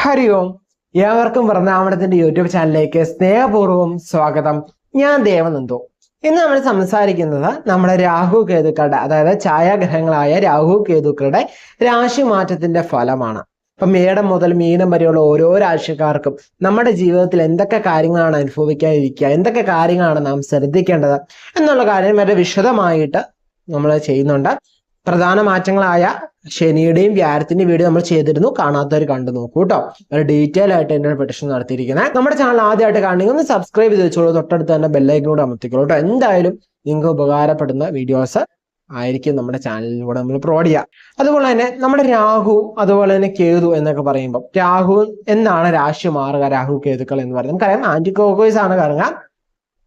ഹരി ഓം. ഏവർക്കും വൃന്ദാവനത്തിന്റെ യൂട്യൂബ് ചാനലിലേക്ക് സ്നേഹപൂർവ്വം സ്വാഗതം. ഞാൻ ദേവനന്ദു. ഇന്ന് നമ്മൾ സംസാരിക്കുന്നത് നമ്മുടെ രാഹു കേതുക്കളുടെ, അതായത് ഛായാഗ്രഹങ്ങളായ രാഹു കേതുക്കളുടെ രാശി മാറ്റത്തിന്റെ ഫലമാണ്. ഇപ്പൊ മേടം മുതൽ മീനം വരെയുള്ള ഓരോ രാശിക്കാർക്കും നമ്മുടെ ജീവിതത്തിൽ എന്തൊക്കെ കാര്യങ്ങളാണ് അനുഭവിക്കാതിരിക്കുക, എന്തൊക്കെ കാര്യങ്ങളാണ് നാം ശ്രദ്ധിക്കേണ്ടത് എന്നുള്ള കാര്യം വളരെ വിശദമായിട്ട് നമ്മൾ ചെയ്യുന്നുണ്ട്. പ്രധാന മാറ്റങ്ങളായ ശനിയുടെയും വ്യാഴത്തിന്റെയും വീഡിയോ നമ്മൾ ചെയ്തിരുന്നു. കാണാത്തവർ കണ്ടു നോക്കൂ കേട്ടോ. ഒരു ഡീറ്റെയിൽ ആയിട്ട് എൻ്റെ പ്രൊഡിക്ഷൻ നടത്തിയിരിക്കുന്നത്. നമ്മുടെ ചാനൽ ആദ്യമായിട്ട് കാണണമെങ്കിൽ ഒന്ന് സബ്സ്ക്രൈബ് ചെയ്ത് വെച്ചോളൂ. തൊട്ടടുത്ത് തന്നെ ബെല്ലൈക്കനോട് അമർത്തിക്കോളൂ കേട്ടോ. എന്തായാലും നിങ്ങൾക്ക് ഉപകാരപ്പെടുന്ന വീഡിയോസ് ആയിരിക്കും നമ്മുടെ ചാനലിലൂടെ നമ്മൾ പ്രൊവൈഡ് ചെയ്യുക. അതുപോലെ തന്നെ നമ്മുടെ രാഹു, അതുപോലെ തന്നെ കേതു എന്നൊക്കെ പറയുമ്പോൾ, രാഹു എന്നാണ് രാശി മാറുക. രാഹു കേതുക്കൾ എന്ന് പറയുന്നത് നമുക്കറിയാം, ആന്റി ക്ലോക്ക്വൈസ് ആണ് കറങ്ങുക.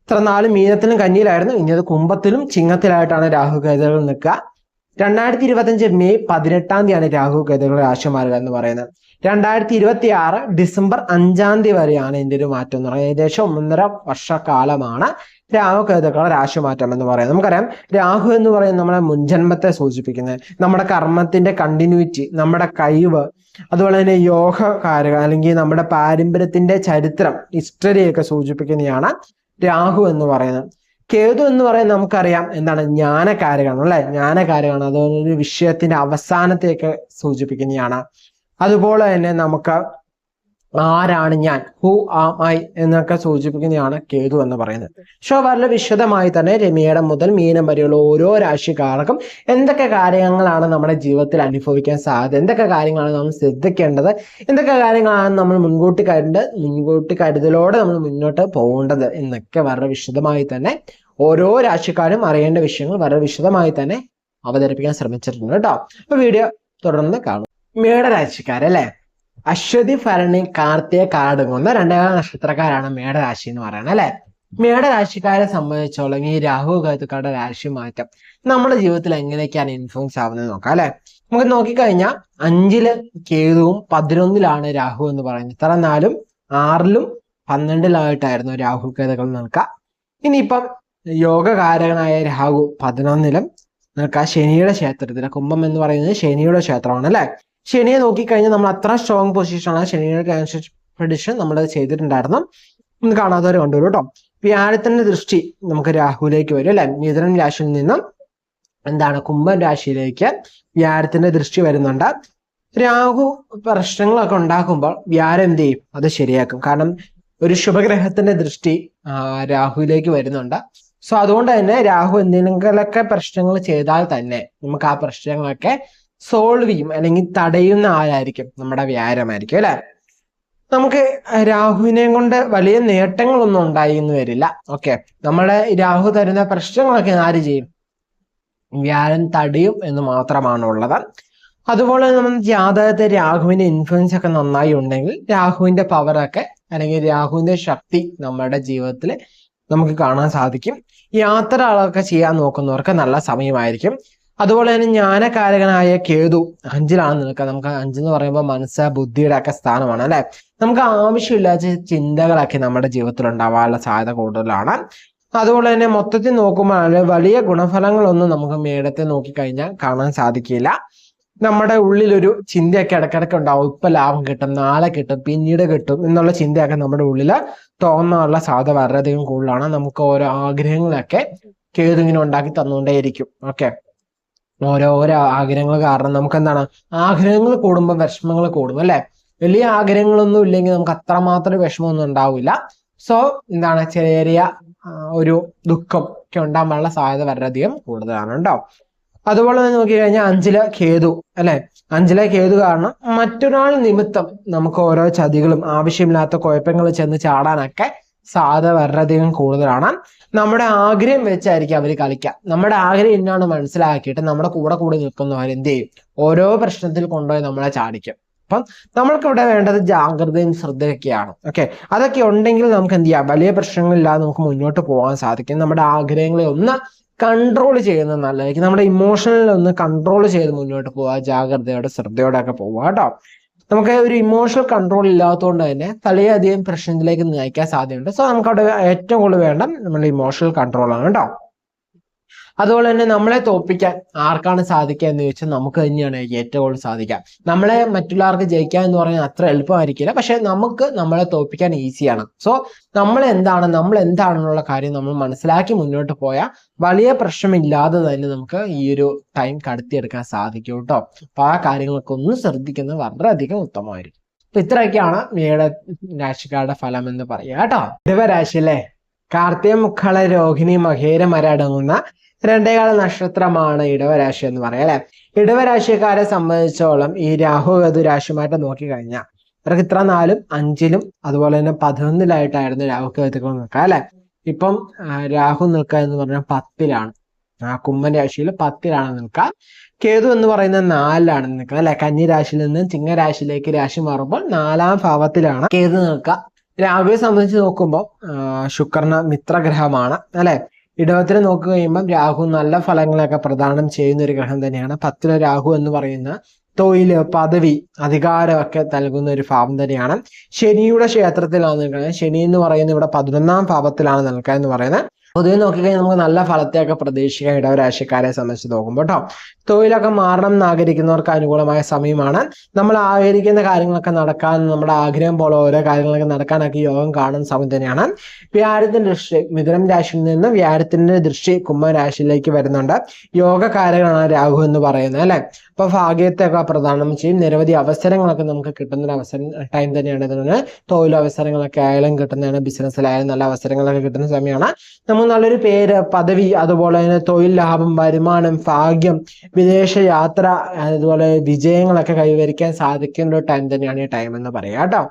ഇത്ര നാല് മീനത്തിലും കന്നിയിലായിരുന്നു, ഇനി അത് കുംഭത്തിലും ചിങ്ങത്തിലായിട്ടാണ് രാഹു കേതുക്കൾ നിൽക്കുക. 2025 മെയ് 18 രാഹു കേതുക്കൾ രാശി മാറുക എന്ന് പറയുന്നത്. 2026 ഡിസംബർ 5 വരെയാണ് ഇതിന്റെ ഒരു മാറ്റം എന്ന് പറയുന്നത്. ഏകദേശം 1.5 വർഷക്കാലമാണ് രാഹു കേതുക്കളുടെ രാശി മാറ്റം എന്ന് പറയുന്നത്. നമുക്കറിയാം, രാഹു എന്ന് പറയുന്നത് നമ്മുടെ മുൻജന്മത്തെ സൂചിപ്പിക്കുന്നത്, നമ്മുടെ കർമ്മത്തിന്റെ കണ്ടിന്യൂറ്റി, നമ്മുടെ കഴിവ്, അതുപോലെ തന്നെ യോഗകാരക അല്ലെങ്കിൽ നമ്മുടെ പാരമ്പര്യത്തിന്റെ ചരിത്രം, ഹിസ്റ്ററിയൊക്കെ സൂചിപ്പിക്കുന്നതാണ് രാഹു എന്ന് പറയുന്നത്. കേതു എന്ന് പറയുന്നത് നമുക്കറിയാം എന്താണ്, ജ്ഞാനകാരകമാണ് അല്ലെ, ജ്ഞാനകാരകമാണ്. അതൊരു വിഷയത്തിന്റെ അവസാനത്തേക്ക് സൂചിപ്പിക്കുന്നതാണ്. അതുപോലെ തന്നെ നമുക്ക് ആരാണ് ഞാൻ, ഹു ആം ഐ എന്നൊക്കെ സൂചിപ്പിക്കുന്നതാണ് കേതു എന്ന് പറയുന്നത്. വളരെ വിശദമായി തന്നെ മേടം മുതൽ മീനം വരെയുള്ള ഓരോ രാശിക്കാർക്കും എന്തൊക്കെ കാര്യങ്ങളാണ് നമ്മുടെ ജീവിതത്തിൽ അനുഭവിക്കാൻ സാധ്യത, എന്തൊക്കെ കാര്യങ്ങളാണ് നമ്മൾ ശ്രദ്ധിക്കേണ്ടത്, എന്തൊക്കെ കാര്യങ്ങളാണ് നമ്മൾ മുൻകൂട്ടി കരുതലോടെ നമ്മൾ മുന്നോട്ട് പോകേണ്ടത് എന്നൊക്കെ വളരെ വിശദമായി തന്നെ ഓരോ രാശിക്കാരും അറിയേണ്ട വിഷയങ്ങൾ വളരെ വിശദമായി തന്നെ അവതരിപ്പിക്കാൻ ശ്രമിച്ചിട്ടുണ്ട് കേട്ടോ. അപ്പൊ വീഡിയോ തുടർന്ന് കാണും. മേടരാശിക്കാരല്ലേ, അശ്വതി, ഭരണി, കാർത്തിക, കാടുകുന്ന 2 നക്ഷത്രക്കാരാണ് മേടരാശി എന്ന് പറയുന്നത് അല്ലെ. മേടരാശിക്കാരെ സംബന്ധിച്ചോളം ഈ രാഹു കേതുക്കളുടെ രാശി മാറ്റം നമ്മുടെ ജീവിതത്തിൽ എങ്ങനെയൊക്കെയാണ് ഇൻഫ്ലുവൻസ് ആവുന്നത് നോക്കാം അല്ലെ. നമുക്ക് നോക്കിക്കഴിഞ്ഞാൽ 5 കേതുവും 11 രാഹു എന്ന് പറയുന്നത്. ഇത്ര 4-ഉം 6-ലും 12-ലായിട്ടായിരുന്നു രാഹു കേതുക്കൾ നിൽക്കുക. ഇനിയിപ്പം യോഗകാരകനായ രാഹു 11-ലും നിൽക്കുക. ശനിയുടെ ക്ഷേത്രത്തിൽ, കുംഭം എന്ന് പറയുന്നത് ശനിയുടെ ക്ഷേത്രമാണ് അല്ലെ. ശനിയെ നോക്കിക്കഴിഞ്ഞാൽ നമ്മൾ അത്ര സ്ട്രോങ് പൊസിഷനാണ്. ശനിയുടെ പ്രഡിക്ഷൻ നമ്മൾ ചെയ്തിട്ടുണ്ടായിരുന്നു, ഒന്ന് കാണാത്തവർ കണ്ടുവരും കേട്ടോ. വ്യാഴത്തിന്റെ ദൃഷ്ടി നമുക്ക് രാഹുലേക്ക് വരും അല്ലെ. മിഥുനം രാശിയിൽ നിന്നും എന്താണ് കുംഭം രാശിയിലേക്ക് വ്യാഴത്തിന്റെ ദൃഷ്ടി വരുന്നുണ്ട്. രാഹു പ്രശ്നങ്ങളൊക്കെ ഉണ്ടാക്കുമ്പോൾ വ്യാഴം എന്ത് ചെയ്യും, അത് ശരിയാക്കും. കാരണം ഒരു ശുഭഗ്രഹത്തിന്റെ ദൃഷ്ടി രാഹുവിലേക്ക് വരുന്നുണ്ട്. സോ അതുകൊണ്ട് തന്നെ രാഹു എന്തെങ്കിലുമൊക്കെ പ്രശ്നങ്ങൾ ചെയ്താൽ തന്നെ നമുക്ക് ആ പ്രശ്നങ്ങളൊക്കെ സോൾവ് ചെയ്യും, അല്ലെങ്കിൽ തടയുന്ന ആരായിരിക്കും, നമ്മുടെ വ്യാഴമായിരിക്കും അല്ലെ. നമുക്ക് രാഹുവിനെ കൊണ്ട് വലിയ നേട്ടങ്ങളൊന്നും ഉണ്ടായി എന്ന് വരില്ല. ഓക്കെ, നമ്മളെ രാഹു തരുന്ന പ്രശ്നങ്ങളൊക്കെ ആര് ചെയ്യും, വ്യാഴം തടയും എന്ന് മാത്രമാണ് ഉള്ളത്. അതുപോലെ നമ്മൾ ജാതകത്തെ രാഹുവിന്റെ ഇൻഫ്ലുവൻസ് ഒക്കെ നന്നായി ഉണ്ടെങ്കിൽ രാഹുവിന്റെ പവറൊക്കെ അല്ലെങ്കിൽ രാഹുവിന്റെ ശക്തി നമ്മുടെ ജീവിതത്തിൽ നമുക്ക് കാണാൻ സാധിക്കും. യാത്രകളൊക്കെ ചെയ്യാൻ നോക്കുന്നവർക്ക് നല്ല സമയമായിരിക്കും. അതുപോലെ തന്നെ ജ്ഞാനകാരകനായ കേതു 5-ലാണ് നിൽക്കുക. നമുക്ക് 5 എന്ന് പറയുമ്പോൾ മനസ്സ്, ബുദ്ധിയുടെ ഒക്കെ സ്ഥാനമാണ് അല്ലെ. നമുക്ക് ആവശ്യമില്ലാത്ത ചിന്തകളൊക്കെ നമ്മുടെ ജീവിതത്തിൽ ഉണ്ടാവാനുള്ള സാധ്യത കൂടുതലാണ്. അതുപോലെ തന്നെ മൊത്തത്തിൽ നോക്കുമ്പോൾ വലിയ ഗുണഫലങ്ങളൊന്നും നമുക്ക് മേടത്തെ നോക്കിക്കഴിഞ്ഞാൽ കാണാൻ സാധിക്കില്ല. നമ്മുടെ ഉള്ളിലൊരു ചിന്തയൊക്കെ ഇടയ്ക്കിടയ്ക്ക് ഉണ്ടാവും. ഇപ്പൊ ലാഭം കിട്ടും, നാളെ കിട്ടും, പിന്നീട് കിട്ടും എന്നുള്ള ചിന്തയൊക്കെ നമ്മുടെ ഉള്ളിൽ തോന്നാനുള്ള സാധ്യത വളരെയധികം കൂടുതലാണ്. നമുക്ക് ഓരോ ആഗ്രഹങ്ങളൊക്കെ കേതു ഇങ്ങനെ ഉണ്ടാക്കി തന്നുകൊണ്ടേയിരിക്കും. ഓക്കെ, ഓരോരോ ആഗ്രഹങ്ങൾ കാരണം നമുക്ക് എന്താണ്, ആഗ്രഹങ്ങൾ കൂടുമ്പോൾ വിഷമങ്ങൾ കൂടും അല്ലെ. വലിയ ആഗ്രഹങ്ങളൊന്നും ഇല്ലെങ്കിൽ നമുക്ക് അത്രമാത്രം വിഷമമൊന്നും ഉണ്ടാവില്ല. സോ എന്താണ്, ചെറിയ ഒരു ദുഃഖം ഒക്കെ ഉണ്ടാകാനുള്ള സാധ്യത വളരെയധികം കൂടുതലാണ് കേട്ടോ. അതുപോലെ തന്നെ നോക്കിക്കഴിഞ്ഞാൽ 5-ലെ കേതു അല്ലെ. 5-ലെ കേതു കാരണം മറ്റൊരാൾ നിമിത്തം നമുക്ക് ഓരോ ചതികളും ആവശ്യമില്ലാത്ത കുഴപ്പങ്ങൾ ചെന്ന് ചാടാനൊക്കെ സാധ്യത വളരെയധികം കൂടുതലാണ്. നമ്മുടെ ആഗ്രഹം വെച്ചായിരിക്കും അവർ കളിക്കുക. നമ്മുടെ ആഗ്രഹം എന്നാണ് മനസ്സിലാക്കിയിട്ട് നമ്മുടെ കൂടെ നിൽക്കുന്നവർ എന്ത് ചെയ്യും, ഓരോ പ്രശ്നത്തിൽ കൊണ്ടുപോയി നമ്മളെ ചാടിക്കും. അപ്പം നമ്മൾക്ക് ഇവിടെ വേണ്ടത് ജാഗ്രതയും ശ്രദ്ധയൊക്കെയാണ്. ഓക്കെ, അതൊക്കെ ഉണ്ടെങ്കിൽ നമുക്ക് എന്ത് ചെയ്യാം, വലിയ പ്രശ്നങ്ങളില്ലാതെ നമുക്ക് മുന്നോട്ട് പോകാൻ സാധിക്കും. നമ്മുടെ ആഗ്രഹങ്ങളെ ഒന്ന് കൺട്രോൾ ചെയ്യുന്നത് നല്ലതായിരിക്കും. നമ്മുടെ ഇമോഷണലിൽ ഒന്ന് കൺട്രോൾ ചെയ്ത് മുന്നോട്ട് പോവുക, ജാഗ്രതയോടെ ശ്രദ്ധയോടെ ഒക്കെ പോവുക കേട്ടോ. നമുക്ക് ഒരു ഇമോഷണൽ കൺട്രോൾ ഇല്ലാത്തതുകൊണ്ട് തന്നെ വളരെയധികം പ്രശ്നത്തിലേക്ക് നയിക്കാൻ സാധ്യതയുണ്ട്. സോ നമുക്ക് അവിടെ ഏറ്റവും കൂടുതൽ വേണ്ട നമ്മുടെ ഇമോഷണൽ കൺട്രോൾ ആണ് കേട്ടോ. അതുപോലെ തന്നെ നമ്മളെ തോൽപ്പിക്കാൻ ആർക്കാണ് സാധിക്കുക എന്ന് ചോദിച്ചാൽ നമുക്ക് തന്നെയാണ് ഏറ്റവും കൂടുതൽ സാധിക്കുക. നമ്മളെ മറ്റുള്ളവർക്ക് ജയിക്കുക എന്ന് പറഞ്ഞാൽ അത്ര എളുപ്പമായിരിക്കില്ല, പക്ഷെ നമുക്ക് നമ്മളെ തോൽപ്പിക്കാൻ ഈസിയാണ്. സോ നമ്മൾ എന്താണെന്നുള്ള കാര്യം നമ്മൾ മനസ്സിലാക്കി മുന്നോട്ട് പോയാൽ വലിയ പ്രശ്നമില്ലാതെ തന്നെ നമുക്ക് ഈ ഒരു ടൈം കടത്തിയെടുക്കാൻ സാധിക്കും കേട്ടോ. അപ്പൊ ആ കാര്യങ്ങളൊക്കെ ഒന്ന് ശ്രദ്ധിക്കുന്നത് വളരെയധികം ഉത്തമമായിരിക്കും. അപ്പൊ ഇത്രയൊക്കെയാണ് മേട രാശിക്കാരുടെ ഫലം എന്ന് പറയുക കേട്ടോ. ഇടവരാശി അല്ലേ, കാർത്തിക, മുക്കള, രോഹിണി, മകേര, മര അടങ്ങുന്ന 2 നക്ഷത്രമാണ് ഇടവരാശി എന്ന് പറയാം അല്ലെ. ഇടവരാശിക്കാരെ സംബന്ധിച്ചോളം ഈ രാഹു കേതു രാശിമാറ്റം നോക്കിക്കഴിഞ്ഞാൽ ഇവർക്ക് ഇത്ര 4, 5 അതുപോലെ തന്നെ 11 രാഹു കേതുക്കൾ നിൽക്കുക അല്ലെ. ഇപ്പം രാഹു നിൽക്കുക എന്ന് പറഞ്ഞാൽ 10 കുംഭൻ രാശിയിൽ 10 നിൽക്കുക. കേതു എന്ന് പറയുന്നത് 4 നിൽക്കുക അല്ലെ. കന്നി രാശിയിൽ നിന്ന് ചിങ്ങരാശിയിലേക്ക് രാശി മാറുമ്പോൾ 4ാം ഭാവത്തിലാണ് കേതു നിൽക്കുക. രാഹുവിനെ സംബന്ധിച്ച് നോക്കുമ്പോൾ ശുക്രന് മിത്രഗ്രഹമാണ് അല്ലെ. ഇടവത്തിന് നോക്കി കഴിയുമ്പോൾ രാഹു നല്ല ഫലങ്ങളൊക്കെ പ്രദാനം ചെയ്യുന്ന ഒരു ഗ്രഹം തന്നെയാണ്. 10 രാഹു എന്ന് പറയുന്ന തൊഴില്, പദവി, അധികാരമൊക്കെ നൽകുന്ന ഒരു ഭാവം തന്നെയാണ്. ശനിയുടെ ക്ഷേത്രത്തിലാണ് നിൽക്കുന്നത്. ശനി എന്ന് പറയുന്നത് ഇവിടെ 11ാം ഭാവത്തിലാണ് നിൽക്കുക എന്ന് പറയുന്നത്. പൊതുവെ നോക്കിക്കഴിഞ്ഞാൽ നമുക്ക് നല്ല ഫലത്തെയൊക്കെ പ്രതീക്ഷിക്കാൻ ഇടവരാശിക്കാരെ സംബന്ധിച്ച് നോക്കുമ്പോൾ കേട്ടോ. തൊഴിലൊക്കെ മാറണം എന്ന് ആഗ്രഹിക്കുന്നവർക്ക് അനുകൂലമായ സമയമാണ്. നമ്മൾ ആഗ്രഹിക്കുന്ന കാര്യങ്ങളൊക്കെ നടക്കാൻ, നമ്മുടെ ആഗ്രഹം പോലെ ഓരോ കാര്യങ്ങളൊക്കെ നടക്കാനൊക്കെ യോഗം കാണുന്ന സമയം തന്നെയാണ്. വ്യാഴത്തിന്റെ ദൃഷ്ടി മിഥുനം രാശിയിൽ നിന്ന് വ്യാഴത്തിന്റെ ദൃഷ്ടി കുംഭം രാശിയിലേക്ക് വരുന്നുണ്ട്. യോഗകാരകനാണ് രാഹു എന്ന് പറയുന്നത് അല്ലെ. അപ്പൊ ഭാഗ്യത്തെയൊക്കെ പ്രദാനം ചെയ്യും. നിരവധി അവസരങ്ങളൊക്കെ നമുക്ക് കിട്ടുന്ന ഒരു ടൈം തന്നെയാണ്. ഇതിന് തൊഴിലവസരങ്ങളൊക്കെ ആയാലും കിട്ടുന്നതാണ്. ബിസിനസ്സിലായാലും നല്ല അവസരങ്ങളൊക്കെ കിട്ടുന്ന സമയമാണ്. നമുക്ക് നല്ലൊരു പേര്, പദവി, അതുപോലെ തന്നെ തൊഴിൽ ലാഭം, വരുമാനം, ഭാഗ്യം, വിദേശ യാത്ര, അതുപോലെ വിജയങ്ങളൊക്കെ കൈവരിക്കാൻ സാധിക്കുന്ന ഒരു ടൈം തന്നെയാണ് ഈ ടൈം എന്ന് പറയാം കേട്ടോ.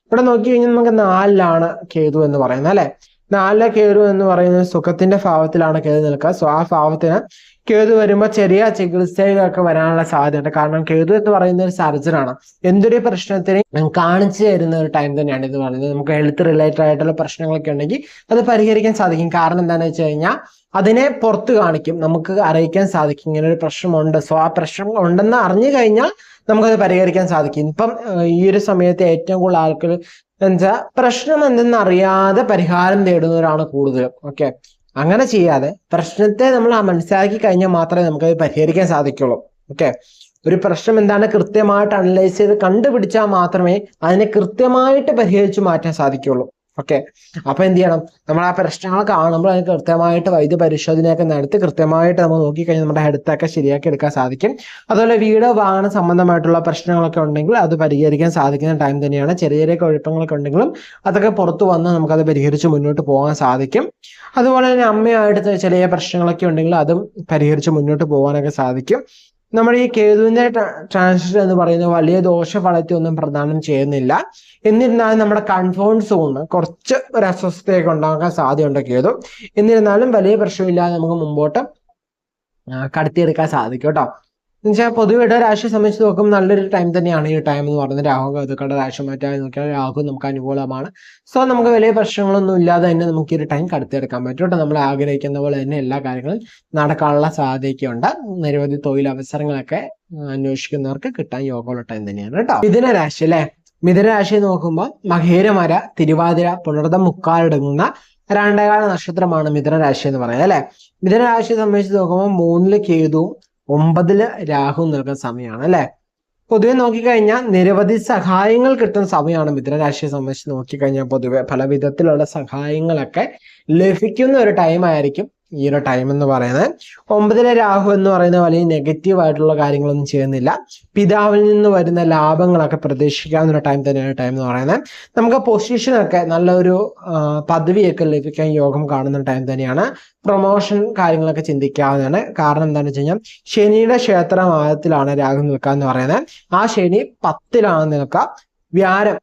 ഇവിടെ നോക്കി കഴിഞ്ഞാൽ നമുക്ക് 4 കേതു എന്ന് പറയുന്നത് അല്ലെ. 4 കേതു എന്ന് പറയുന്നത് സുഖത്തിന്റെ ഭാവത്തിലാണ് കേതു നിൽക്കുക. സോ ആ ഭാവത്തിന് കേതു വരുമ്പോൾ ചെറിയ ചികിത്സയിലൊക്കെ വരാനുള്ള സാധ്യതയുണ്ട്. കാരണം കേതു എന്ന് പറയുന്ന ഒരു സർജനാണ്. എന്തൊരു പ്രശ്നത്തിന് കാണിച്ചു തരുന്ന ഒരു ടൈം തന്നെയാണ് ഇത് പറയുന്നത്. നമുക്ക് ഹെൽത്ത് റിലേറ്റഡ് ആയിട്ടുള്ള പ്രശ്നങ്ങളൊക്കെ ഉണ്ടെങ്കിൽ അത് പരിഹരിക്കാൻ സാധിക്കും. കാരണം എന്താണെന്ന് വെച്ച് കഴിഞ്ഞാൽ അതിനെ പുറത്ത് കാണിക്കും, നമുക്ക് അറിയിക്കാൻ സാധിക്കും ഇങ്ങനെ ഒരു പ്രശ്നമുണ്ട്. സോ ആ പ്രശ്നം ഉണ്ടെന്ന് അറിഞ്ഞു കഴിഞ്ഞാൽ നമുക്കത് പരിഹരിക്കാൻ സാധിക്കും. ഇപ്പം ഈ ഒരു സമയത്ത് ഏറ്റവും കൂടുതൽ ആൾക്കാർ എന്നുവെച്ചാൽ പ്രശ്നം എന്തെന്ന് അറിയാതെ പരിഹാരം തേടുന്നവരാണ് കൂടുതലും. ഓക്കെ, അങ്ങനെ ചെയ്യാതെ പ്രശ്നത്തെ നമ്മൾ മനസ്സിലാക്കി കഴിഞ്ഞാൽ മാത്രമേ നമുക്കത് പരിഹരിക്കാൻ സാധിക്കുള്ളൂ. ഓക്കെ, ഒരു പ്രശ്നം എന്താണ് കൃത്യമായിട്ട് അനലൈസ് ചെയ്ത് കണ്ടുപിടിച്ചാൽ മാത്രമേ അതിനെ കൃത്യമായിട്ട് പരിഹരിച്ചു മാറ്റാൻ സാധിക്കുള്ളൂ. ഓക്കെ, അപ്പൊ എന്ത് ചെയ്യണം, നമ്മൾ ആ പ്രശ്നങ്ങൾ കാണുമ്പോൾ അതിന് കൃത്യമായിട്ട് വൈദ്യ പരിശോധനയൊക്കെ നടത്തി കൃത്യമായിട്ട് നമ്മൾ നോക്കിക്കഴിഞ്ഞാൽ നമ്മുടെ ഹെൽത്തൊക്കെ ശരിയാക്കി എടുക്കാൻ സാധിക്കും. അതുപോലെ വീട്, വാഹന സംബന്ധമായിട്ടുള്ള പ്രശ്നങ്ങളൊക്കെ ഉണ്ടെങ്കിൽ അത് പരിഹരിക്കാൻ സാധിക്കുന്ന ടൈം തന്നെയാണ്. ചെറിയ ചെറിയ കുഴപ്പങ്ങളൊക്കെ ഉണ്ടെങ്കിലും അതൊക്കെ പുറത്തു വന്ന് നമുക്കത് പരിഹരിച്ച് മുന്നോട്ട് പോകാൻ സാധിക്കും. അതുപോലെ തന്നെ അമ്മയായിട്ട് ചെറിയ പ്രശ്നങ്ങളൊക്കെ ഉണ്ടെങ്കിൽ അതും പരിഹരിച്ച് മുന്നോട്ട് പോകാനൊക്കെ സാധിക്കും. നമ്മുടെ ഈ കേതുവിന്റെ ട്രാൻസിഷൻ എന്ന് പറയുന്നത് വലിയ ദോഷഫലത്തെ ഒന്നും പ്രദാനം ചെയ്യുന്നില്ല. എന്നിരുന്നാലും നമ്മുടെ കൺഫേർട്ട് സോണ് കുറച്ച് ഒരു അസ്വസ്ഥതയൊക്കെ ഉണ്ടാക്കാൻ സാധ്യതയുണ്ട് കേതു. എന്നിരുന്നാലും വലിയ പ്രശ്നമില്ലാതെ നമുക്ക് മുമ്പോട്ട് കടത്തിയെടുക്കാൻ സാധിക്കും കേട്ടോ. എന്നുവെച്ചാൽ പൊതുവെ ഇടവരാശിയെ സംബന്ധിച്ച് നോക്കുമ്പോൾ നല്ലൊരു ടൈം തന്നെയാണ് ഈ ടൈം എന്ന് പറയുന്നത്. രാഹു കേതുക്കളുടെ രാശി മാറ്റാൻ നോക്കിയാൽ രാഹു നമുക്ക് അനുകൂലമാണ്. സോ നമുക്ക് വലിയ പ്രശ്നങ്ങളൊന്നും ഇല്ലാതെ തന്നെ നമുക്ക് ഈ ഒരു ടൈം കടത്തിയെടുക്കാൻ പറ്റും കേട്ടോ. നമ്മൾ ആഗ്രഹിക്കുന്ന പോലെ തന്നെ എല്ലാ കാര്യങ്ങളും നടക്കാനുള്ള സാധ്യതയൊക്കെയുണ്ട്. നിരവധി തൊഴിലവസരങ്ങളൊക്കെ അന്വേഷിക്കുന്നവർക്ക് കിട്ടാൻ യോഗമുള്ള ടൈം തന്നെയാണ് കേട്ടോ. മിഥുനരാശി അല്ലെ, മിഥുനരാശി നോക്കുമ്പോൾ മകേരമര, തിരുവാതിര, പുണർതം, മുക്കാലടങ്ങുന്ന 2 നക്ഷത്രമാണ് മിഥുനരാശി എന്ന് പറയുന്നത് അല്ലെ. മിഥുനരാശിയെ സംബന്ധിച്ച് നോക്കുമ്പോൾ 3 കേതുവും 9 രാഹു നിൽക്കുന്ന സമയമാണ് അല്ലെ. പൊതുവെ നോക്കിക്കഴിഞ്ഞാൽ നിരവധി സഹായങ്ങൾ കിട്ടുന്ന സമയമാണ് മിഥുനരാശിയെ സംബന്ധിച്ച് നോക്കിക്കഴിഞ്ഞാൽ. പൊതുവെ പല വിധത്തിലുള്ള സഹായങ്ങളൊക്കെ ലഭിക്കുന്ന ഒരു ടൈം ആയിരിക്കും ഈ ഒരു ടൈം എന്ന് പറയുന്നത്. 9 രാഹു എന്ന് പറയുന്ന വലിയ നെഗറ്റീവ് ആയിട്ടുള്ള കാര്യങ്ങളൊന്നും ചെയ്യുന്നില്ല. പിതാവിൽ നിന്ന് വരുന്ന ലാഭങ്ങളൊക്കെ പ്രതീക്ഷിക്കാവുന്ന ഒരു ടൈം തന്നെയാണ് ടൈം എന്ന് പറയുന്നത്. നമുക്ക് പൊസിഷനൊക്കെ നല്ലൊരു പദവിയൊക്കെ ലഭിക്കാൻ യോഗം കാണുന്ന ടൈം തന്നെയാണ്. പ്രൊമോഷൻ കാര്യങ്ങളൊക്കെ ചിന്തിക്കാവുന്നതാണ്. കാരണം എന്താണെന്ന് വെച്ച് കഴിഞ്ഞാൽ ശനിയുടെ ക്ഷേത്രമായത്തിലാണ് രാഹു നിൽക്കുക എന്ന് പറയുന്നത്. ആ ശനി 10 നിൽക്കുക. വ്യാഴം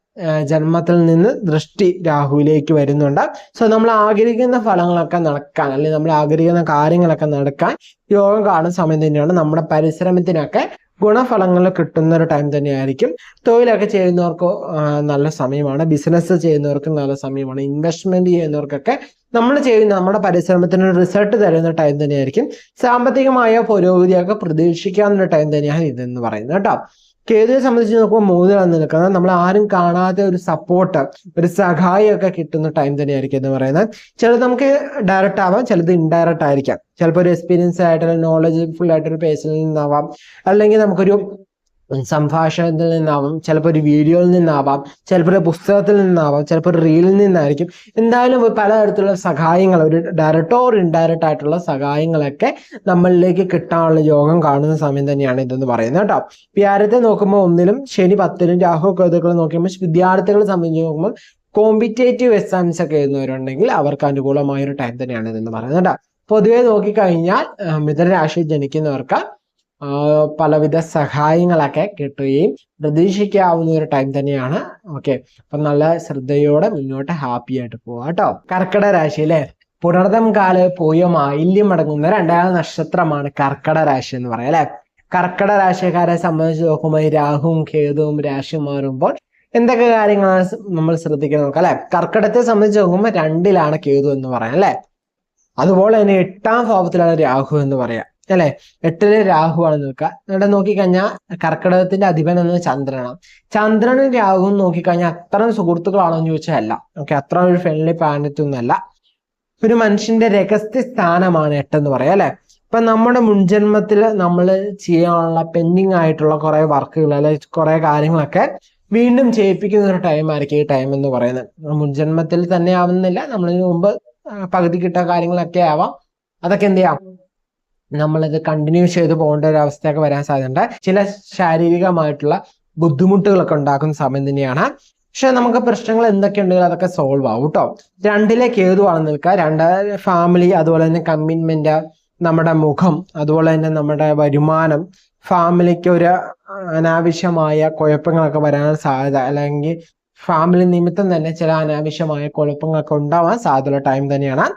ജന്മത്തിൽ നിന്ന് ദൃഷ്ടി രാഹുവിലേക്ക് വരുന്നുണ്ട്. സോ നമ്മൾ ആഗ്രഹിക്കുന്ന ഫലങ്ങളൊക്കെ നടക്കാൻ, അല്ലെങ്കിൽ നമ്മൾ ആഗ്രഹിക്കുന്ന കാര്യങ്ങളൊക്കെ നടക്കാൻ യോഗം കാണുന്ന സമയം തന്നെയാണ്. നമ്മുടെ പരിശ്രമത്തിനൊക്കെ ഗുണഫലങ്ങൾ കിട്ടുന്ന ഒരു ടൈം തന്നെയായിരിക്കും. തൊഴിലൊക്കെ ചെയ്യുന്നവർക്ക് നല്ല സമയമാണ്. ബിസിനസ് ചെയ്യുന്നവർക്ക് നല്ല സമയമാണ്. ഇൻവെസ്റ്റ്മെന്റ് ചെയ്യുന്നവർക്കൊക്കെ നമ്മൾ ചെയ്യുന്ന നമ്മുടെ പരിശ്രമത്തിന് റിസൾട്ട് തരുന്ന ടൈം തന്നെയായിരിക്കും. സാമ്പത്തികമായ പുരോഗതിയൊക്കെ പ്രതീക്ഷിക്കാവുന്ന ടൈം തന്നെയാണ് ഇതെന്ന് പറയുന്നത് കേട്ടോ. കേതുവിനെ സംബന്ധിച്ച് നോക്കുമ്പോൾ 3 നിൽക്കുന്നത് നമ്മൾ ആരും കാണാതെ ഒരു സപ്പോർട്ട്, ഒരു സഹായം ഒക്കെ കിട്ടുന്ന ടൈം തന്നെയായിരിക്കും എന്ന് പറയുന്നത്. ചിലത് നമുക്ക് ഡയറക്റ്റ് ആവാം, ചിലത് ഇൻഡയറക്റ്റ് ആയിരിക്കാം. ചിലപ്പോൾ ഒരു എക്സ്പീരിയൻസ് ആയിട്ടുള്ള നോളജ്ഫുൾ ആയിട്ടൊരു പേഴ്സണിൽ നിന്നാവാം, അല്ലെങ്കിൽ നമുക്കൊരു സംഭാഷണത്തിൽ നിന്നാവാം, ചിലപ്പോൾ ഒരു വീഡിയോയിൽ നിന്നാവാം, ചിലപ്പോൾ ഒരു പുസ്തകത്തിൽ നിന്നാവാം, ചിലപ്പോൾ ഒരു റീലിൽ നിന്നായിരിക്കും. എന്തായാലും പലതരത്തിലുള്ള സഹായങ്ങൾ, ഒരു ഡയറക്റ്റ് ഓർ ഇൻഡയറക്റ്റ് ആയിട്ടുള്ള സഹായങ്ങളൊക്കെ നമ്മളിലേക്ക് കിട്ടാനുള്ള യോഗം കാണുന്ന സമയം തന്നെയാണ് ഇതെന്ന് പറയുന്നത് കേട്ടോ. വ്യാഴത്തെ നോക്കുമ്പോൾ 1-ലും ശനി 10-ലും രാഹു കേതുക്കളെ നോക്കുമ്പോൾ വിദ്യാർത്ഥികളെ സംബന്ധിച്ച് നോക്കുമ്പോൾ കോമ്പറ്റേറ്റീവ് എക്സാംസ് ഒക്കെ എഴുതുന്നവരുണ്ടെങ്കിൽ അവർക്ക് അനുകൂലമായ ഒരു ടൈം തന്നെയാണ് ഇതെന്ന് പറയുന്നത് കേട്ടോ. പൊതുവെ നോക്കിക്കഴിഞ്ഞാൽ മിഥുന രാശിയിൽ ജനിക്കുന്നവർക്ക് പലവിധ സഹായങ്ങളൊക്കെ കിട്ടുകയും പ്രതീക്ഷിക്കാവുന്ന ഒരു ടൈം തന്നെയാണ്. ഓക്കെ, അപ്പൊ നല്ല ശ്രദ്ധയോടെ മുന്നോട്ട് ഹാപ്പി ആയിട്ട് പോവാ കേട്ടോ. കർക്കിടക രാശിയിലെ പുണർതം കാല് പൂയം ആയില്യം അടങ്ങുന്ന 2ാം നക്ഷത്രമാണ് കർക്കിടക രാശി എന്ന് പറയാം അല്ലെ. കർക്കിടക രാശിക്കാരെ സംബന്ധിച്ച് നോക്കുമ്പോൾ രാഹുവും കേതുവും രാശി മാറുമ്പോൾ എന്തൊക്കെ കാര്യങ്ങളാണ് നമ്മൾ ശ്രദ്ധിക്കണം നോക്കാം അല്ലെ. കർക്കിടകത്തെ സംബന്ധിച്ച് നോക്കുമ്പോൾ 2-ലാണ് കേതു എന്ന് പറയാം അല്ലെ. അതുപോലെ തന്നെ 8ാം ഭാവത്തിലാണ് രാഹു എന്ന് പറയാം അല്ലെ. 8-ല് രാഹുവാണ് നിൽക്കുക. ഇവിടെ നോക്കിക്കഴിഞ്ഞാൽ കർക്കിടകത്തിന്റെ അധിപൻ എന്ന് ചന്ദ്രനാണ്. ചന്ദ്രനും രാഹുവും നോക്കിക്കഴിഞ്ഞാൽ അത്രയും സുഹൃത്തുക്കളാണോ എന്ന് ചോദിച്ചാൽ അല്ല. ഓക്കെ, അത്ര ഒരു ഫ്രണ്ട്ലി പ്ലാനറ്റ് ഒന്നല്ല. ഒരു മനുഷ്യന്റെ രഹസ്യ സ്ഥാനമാണ് 8 എന്ന് പറയാം അല്ലെ. ഇപ്പൊ നമ്മുടെ മുൻജന്മത്തിൽ നമ്മൾ ചെയ്യാനുള്ള പെൻഡിങ് ആയിട്ടുള്ള കുറെ വർക്കുകൾ അല്ലെ, കുറെ കാര്യങ്ങളൊക്കെ വീണ്ടും ചെയ്യിപ്പിക്കുന്ന ഒരു ടൈം ആയിരിക്കും ഈ ടൈം എന്ന് പറയുന്നത്. മുൻജന്മത്തിൽ തന്നെ ആവുന്നില്ല, നമ്മളിന് മുമ്പ് പകുതി കിട്ട കാര്യങ്ങളൊക്കെ ആവാം. അതൊക്കെ എന്ത് ചെയ്യാം, നമ്മളിത് കണ്ടിന്യൂ ചെയ്ത് പോകേണ്ട ഒരു അവസ്ഥയൊക്കെ വരാൻ സാധ്യതയുണ്ട്. ചില ശാരീരികമായിട്ടുള്ള ബുദ്ധിമുട്ടുകളൊക്കെ ഉണ്ടാക്കുന്ന സമയം തന്നെയാണ്. പക്ഷെ നമുക്ക് പ്രശ്നങ്ങൾ എന്തൊക്കെ ഉണ്ടെങ്കിലും അതൊക്കെ സോൾവ് ആവും കേട്ടോ. 2-ലെ കേതുവാണ് നിൽക്കുക. 2 ഫാമിലി, അതുപോലെ തന്നെ കമ്മിറ്റ്മെന്റ്, നമ്മുടെ മുഖം, അതുപോലെ തന്നെ നമ്മുടെ വരുമാനം, ഫാമിലിക്ക് ഒരു അനാവശ്യമായ കുഴപ്പങ്ങളൊക്കെ വരാൻ സാധ്യത, അല്ലെങ്കിൽ ഫാമിലി നിമിത്തം തന്നെ ചില അനാവശ്യമായ കുഴപ്പങ്ങളൊക്കെ ഉണ്ടാവാൻ സാധ്യതയുള്ള ടൈം തന്നെയാണ്.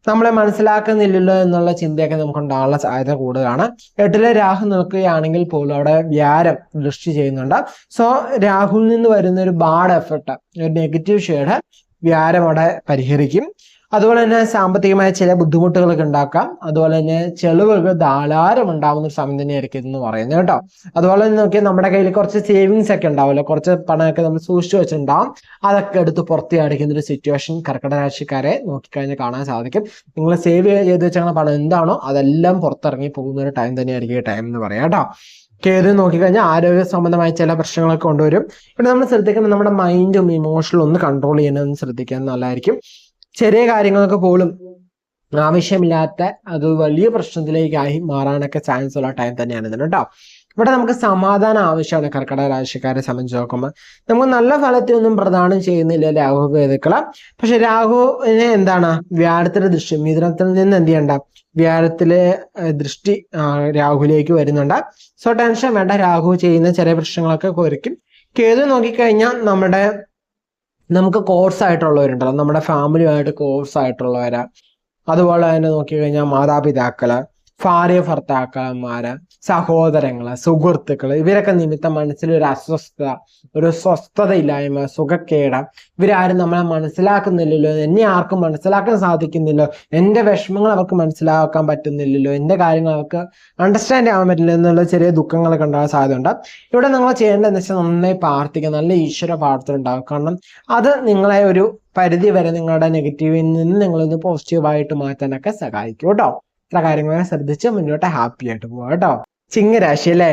നമ്മളെ മനസ്സിലാക്കുന്നില്ലല്ലോ എന്നുള്ള ചിന്തയൊക്കെ നമുക്ക് ഉണ്ടാകാനുള്ള സാധ്യത കൂടുതലാണ്. 8-ലെ രാഹു നിൽക്കുകയാണെങ്കിൽ പോലും അവിടെ വ്യാഴം ദൃഷ്ടി ചെയ്യുന്നുണ്ട്. സോ രാഹുവിൽ നിന്ന് വരുന്ന ഒരു ബാഡ് എഫക്റ്റ്, ഒരു നെഗറ്റീവ് ഷെയ്ഡ് വ്യാഴം അവിടെ പരിഹരിക്കും. അതുപോലെ തന്നെ സാമ്പത്തികമായ ചില ബുദ്ധിമുട്ടുകളൊക്കെ ഉണ്ടാക്കാം. അതുപോലെ തന്നെ ചെലവുകൾ ധാരാളം ഉണ്ടാവുന്ന ഒരു സമയം തന്നെയായിരിക്കും എന്ന് പറയുന്നത് കേട്ടോ. അതുപോലെ തന്നെ നോക്കിയാൽ നമ്മുടെ കയ്യിൽ കുറച്ച് സേവിങ്സ് ഒക്കെ ഉണ്ടാവുമല്ലോ, കുറച്ച് പണമൊക്കെ നമ്മൾ സൂക്ഷിച്ചു വെച്ചിട്ടുണ്ടാവും. അതൊക്കെ എടുത്ത് പുറത്ത് അടിക്കുന്ന ഒരു സിറ്റുവേഷൻ കർക്കിടക രാശിക്കാരെ നോക്കിക്കഴിഞ്ഞാൽ കാണാൻ സാധിക്കും. നിങ്ങൾ സേവ് ചെയ്ത് വെച്ചാൽ പണം എന്താണോ അതെല്ലാം പുറത്തിറങ്ങി പോകുന്ന ഒരു ടൈം തന്നെയായിരിക്കും ഈ ടൈം എന്ന് പറയാം കേട്ടോ. കേതു നോക്കിക്കഴിഞ്ഞാൽ ആരോഗ്യ സംബന്ധമായ ചില പ്രശ്നങ്ങളൊക്കെ കൊണ്ടുവരും. ഇവിടെ നമ്മൾ ശ്രദ്ധിക്കുന്നത് നമ്മുടെ മൈൻഡും ഇമോഷനും ഒന്ന് കൺട്രോൾ ചെയ്യാനൊന്ന് ശ്രദ്ധിക്കാൻ നല്ലതായിരിക്കും. ചെറിയ കാര്യങ്ങൾക്ക് പോലും ആവശ്യമില്ലാത്ത അത് വലിയ പ്രശ്നത്തിലേക്കായി മാറാനൊക്കെ ചാൻസ് ഉള്ള ടൈം തന്നെയാണ് ഇതിന് കേട്ടോ. ഇവിടെ നമുക്ക് സമാധാനം ആവശ്യമാണ് കർക്കിടക രാശിക്കാരെ സംബന്ധിച്ച് നോക്കുമ്പോൾ. നമുക്ക് നല്ല ഫലത്തെ ഒന്നും പ്രദാനം ചെയ്യുന്നില്ല രാഹു കേതുക്കള്. പക്ഷെ രാഹുവിനെ എന്താണ് വ്യാഴത്തിന്റെ ദൃഷ്ടി, മിഥുനത്തിൽ നിന്ന് എന്ത് ചെയ്യണ്ട, വ്യാഴത്തിലെ ദൃഷ്ടി രാഹുലേക്ക് വരുന്നുണ്ട്. സോ ടെൻഷൻ വേണ്ട, രാഹു ചെയ്യുന്ന ചെറിയ പ്രശ്നങ്ങളൊക്കെ കുറയ്ക്കും. കേതു നോക്കിക്കഴിഞ്ഞാൽ നമുക്ക് കോഴ്സ് ആയിട്ടുള്ളവരുണ്ടല്ലോ, നമ്മുടെ ഫാമിലിയുമായിട്ട് കോഴ്സ് ആയിട്ടുള്ളവര്, അതുപോലെ തന്നെ നോക്കിക്കഴിഞ്ഞാൽ മാതാപിതാക്കള്, ഭാര്യ ഭർത്താക്കന്മാര്, സഹോദരങ്ങള്, സുഹൃത്തുക്കള്, ഇവരൊക്കെ നിമിത്തം മനസ്സിലൊരു അസ്വസ്ഥത, ഒരു സ്വസ്ഥതയില്ലായ്മ, സുഖക്കേട്, ഇവരാരും നമ്മളെ മനസ്സിലാക്കുന്നില്ലല്ലോ, എന്നെ ആർക്കും മനസ്സിലാക്കാൻ സാധിക്കുന്നില്ലോ, എൻ്റെ വിഷമങ്ങൾ അവർക്ക് മനസ്സിലാക്കാൻ പറ്റുന്നില്ലല്ലോ, എൻ്റെ കാര്യങ്ങൾ അവർക്ക് അണ്ടർസ്റ്റാൻഡ് ആവാൻ പറ്റില്ല എന്നുള്ള ചെറിയ ദുഃഖങ്ങളൊക്കെ ഉണ്ടാകാൻ സാധ്യതയുണ്ട്. ഇവിടെ നിങ്ങൾ ചെയ്യേണ്ടതെന്ന് വെച്ചാൽ നന്നായി പ്രാർത്ഥിക്കുക, നല്ല ഈശ്വര പ്രാർത്ഥന ഉണ്ടാകും. കാരണം അത് നിങ്ങളെ ഒരു പരിധി വരെ നിങ്ങളുടെ നെഗറ്റീവിൽ നിന്ന് നിങ്ങളൊന്ന് പോസിറ്റീവായിട്ട് മാറ്റാനൊക്കെ സഹായിക്കും കേട്ടോ. ഇത്ര കാര്യങ്ങളൊക്കെ ശ്രദ്ധിച്ച് മുന്നോട്ട് ഹാപ്പി ആയിട്ട് പോവാം കേട്ടോ. ചിങ്ങരാശി അല്ലെ,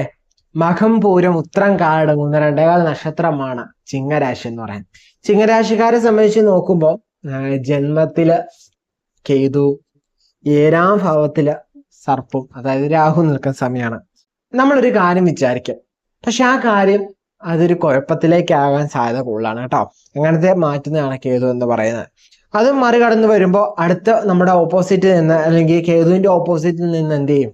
മകം പൂരം ഉത്രം കാലടങ്ങുന്ന 2 നക്ഷത്രമാണ് ചിങ്ങരാശി എന്ന് പറയുന്നത്. ചിങ്ങരാശിക്കാരെ സംബന്ധിച്ച് നോക്കുമ്പോൾ ജന്മത്തില് കേതു, 7-ാം ഭാവത്തില് സർപ്പം, അതായത് രാഹു നിൽക്കുന്ന സമയമാണ്. നമ്മളൊരു കാര്യം വിചാരിക്കും, പക്ഷെ ആ കാര്യം അതൊരു കുഴപ്പത്തിലേക്കാകാൻ സാധ്യത കൂടുതലാണ് കേട്ടോ. അങ്ങനത്തെ മാറ്റുന്നതാണ് കേതു എന്ന് പറയുന്നത്. അത് മറികടന്ന് വരുമ്പോൾ അടുത്ത നമ്മുടെ ഓപ്പോസിറ്റിൽ നിന്ന്, അല്ലെങ്കിൽ കേതുവിന്റെ ഓപ്പോസിറ്റിൽ നിന്ന് എന്ത് ചെയ്യും,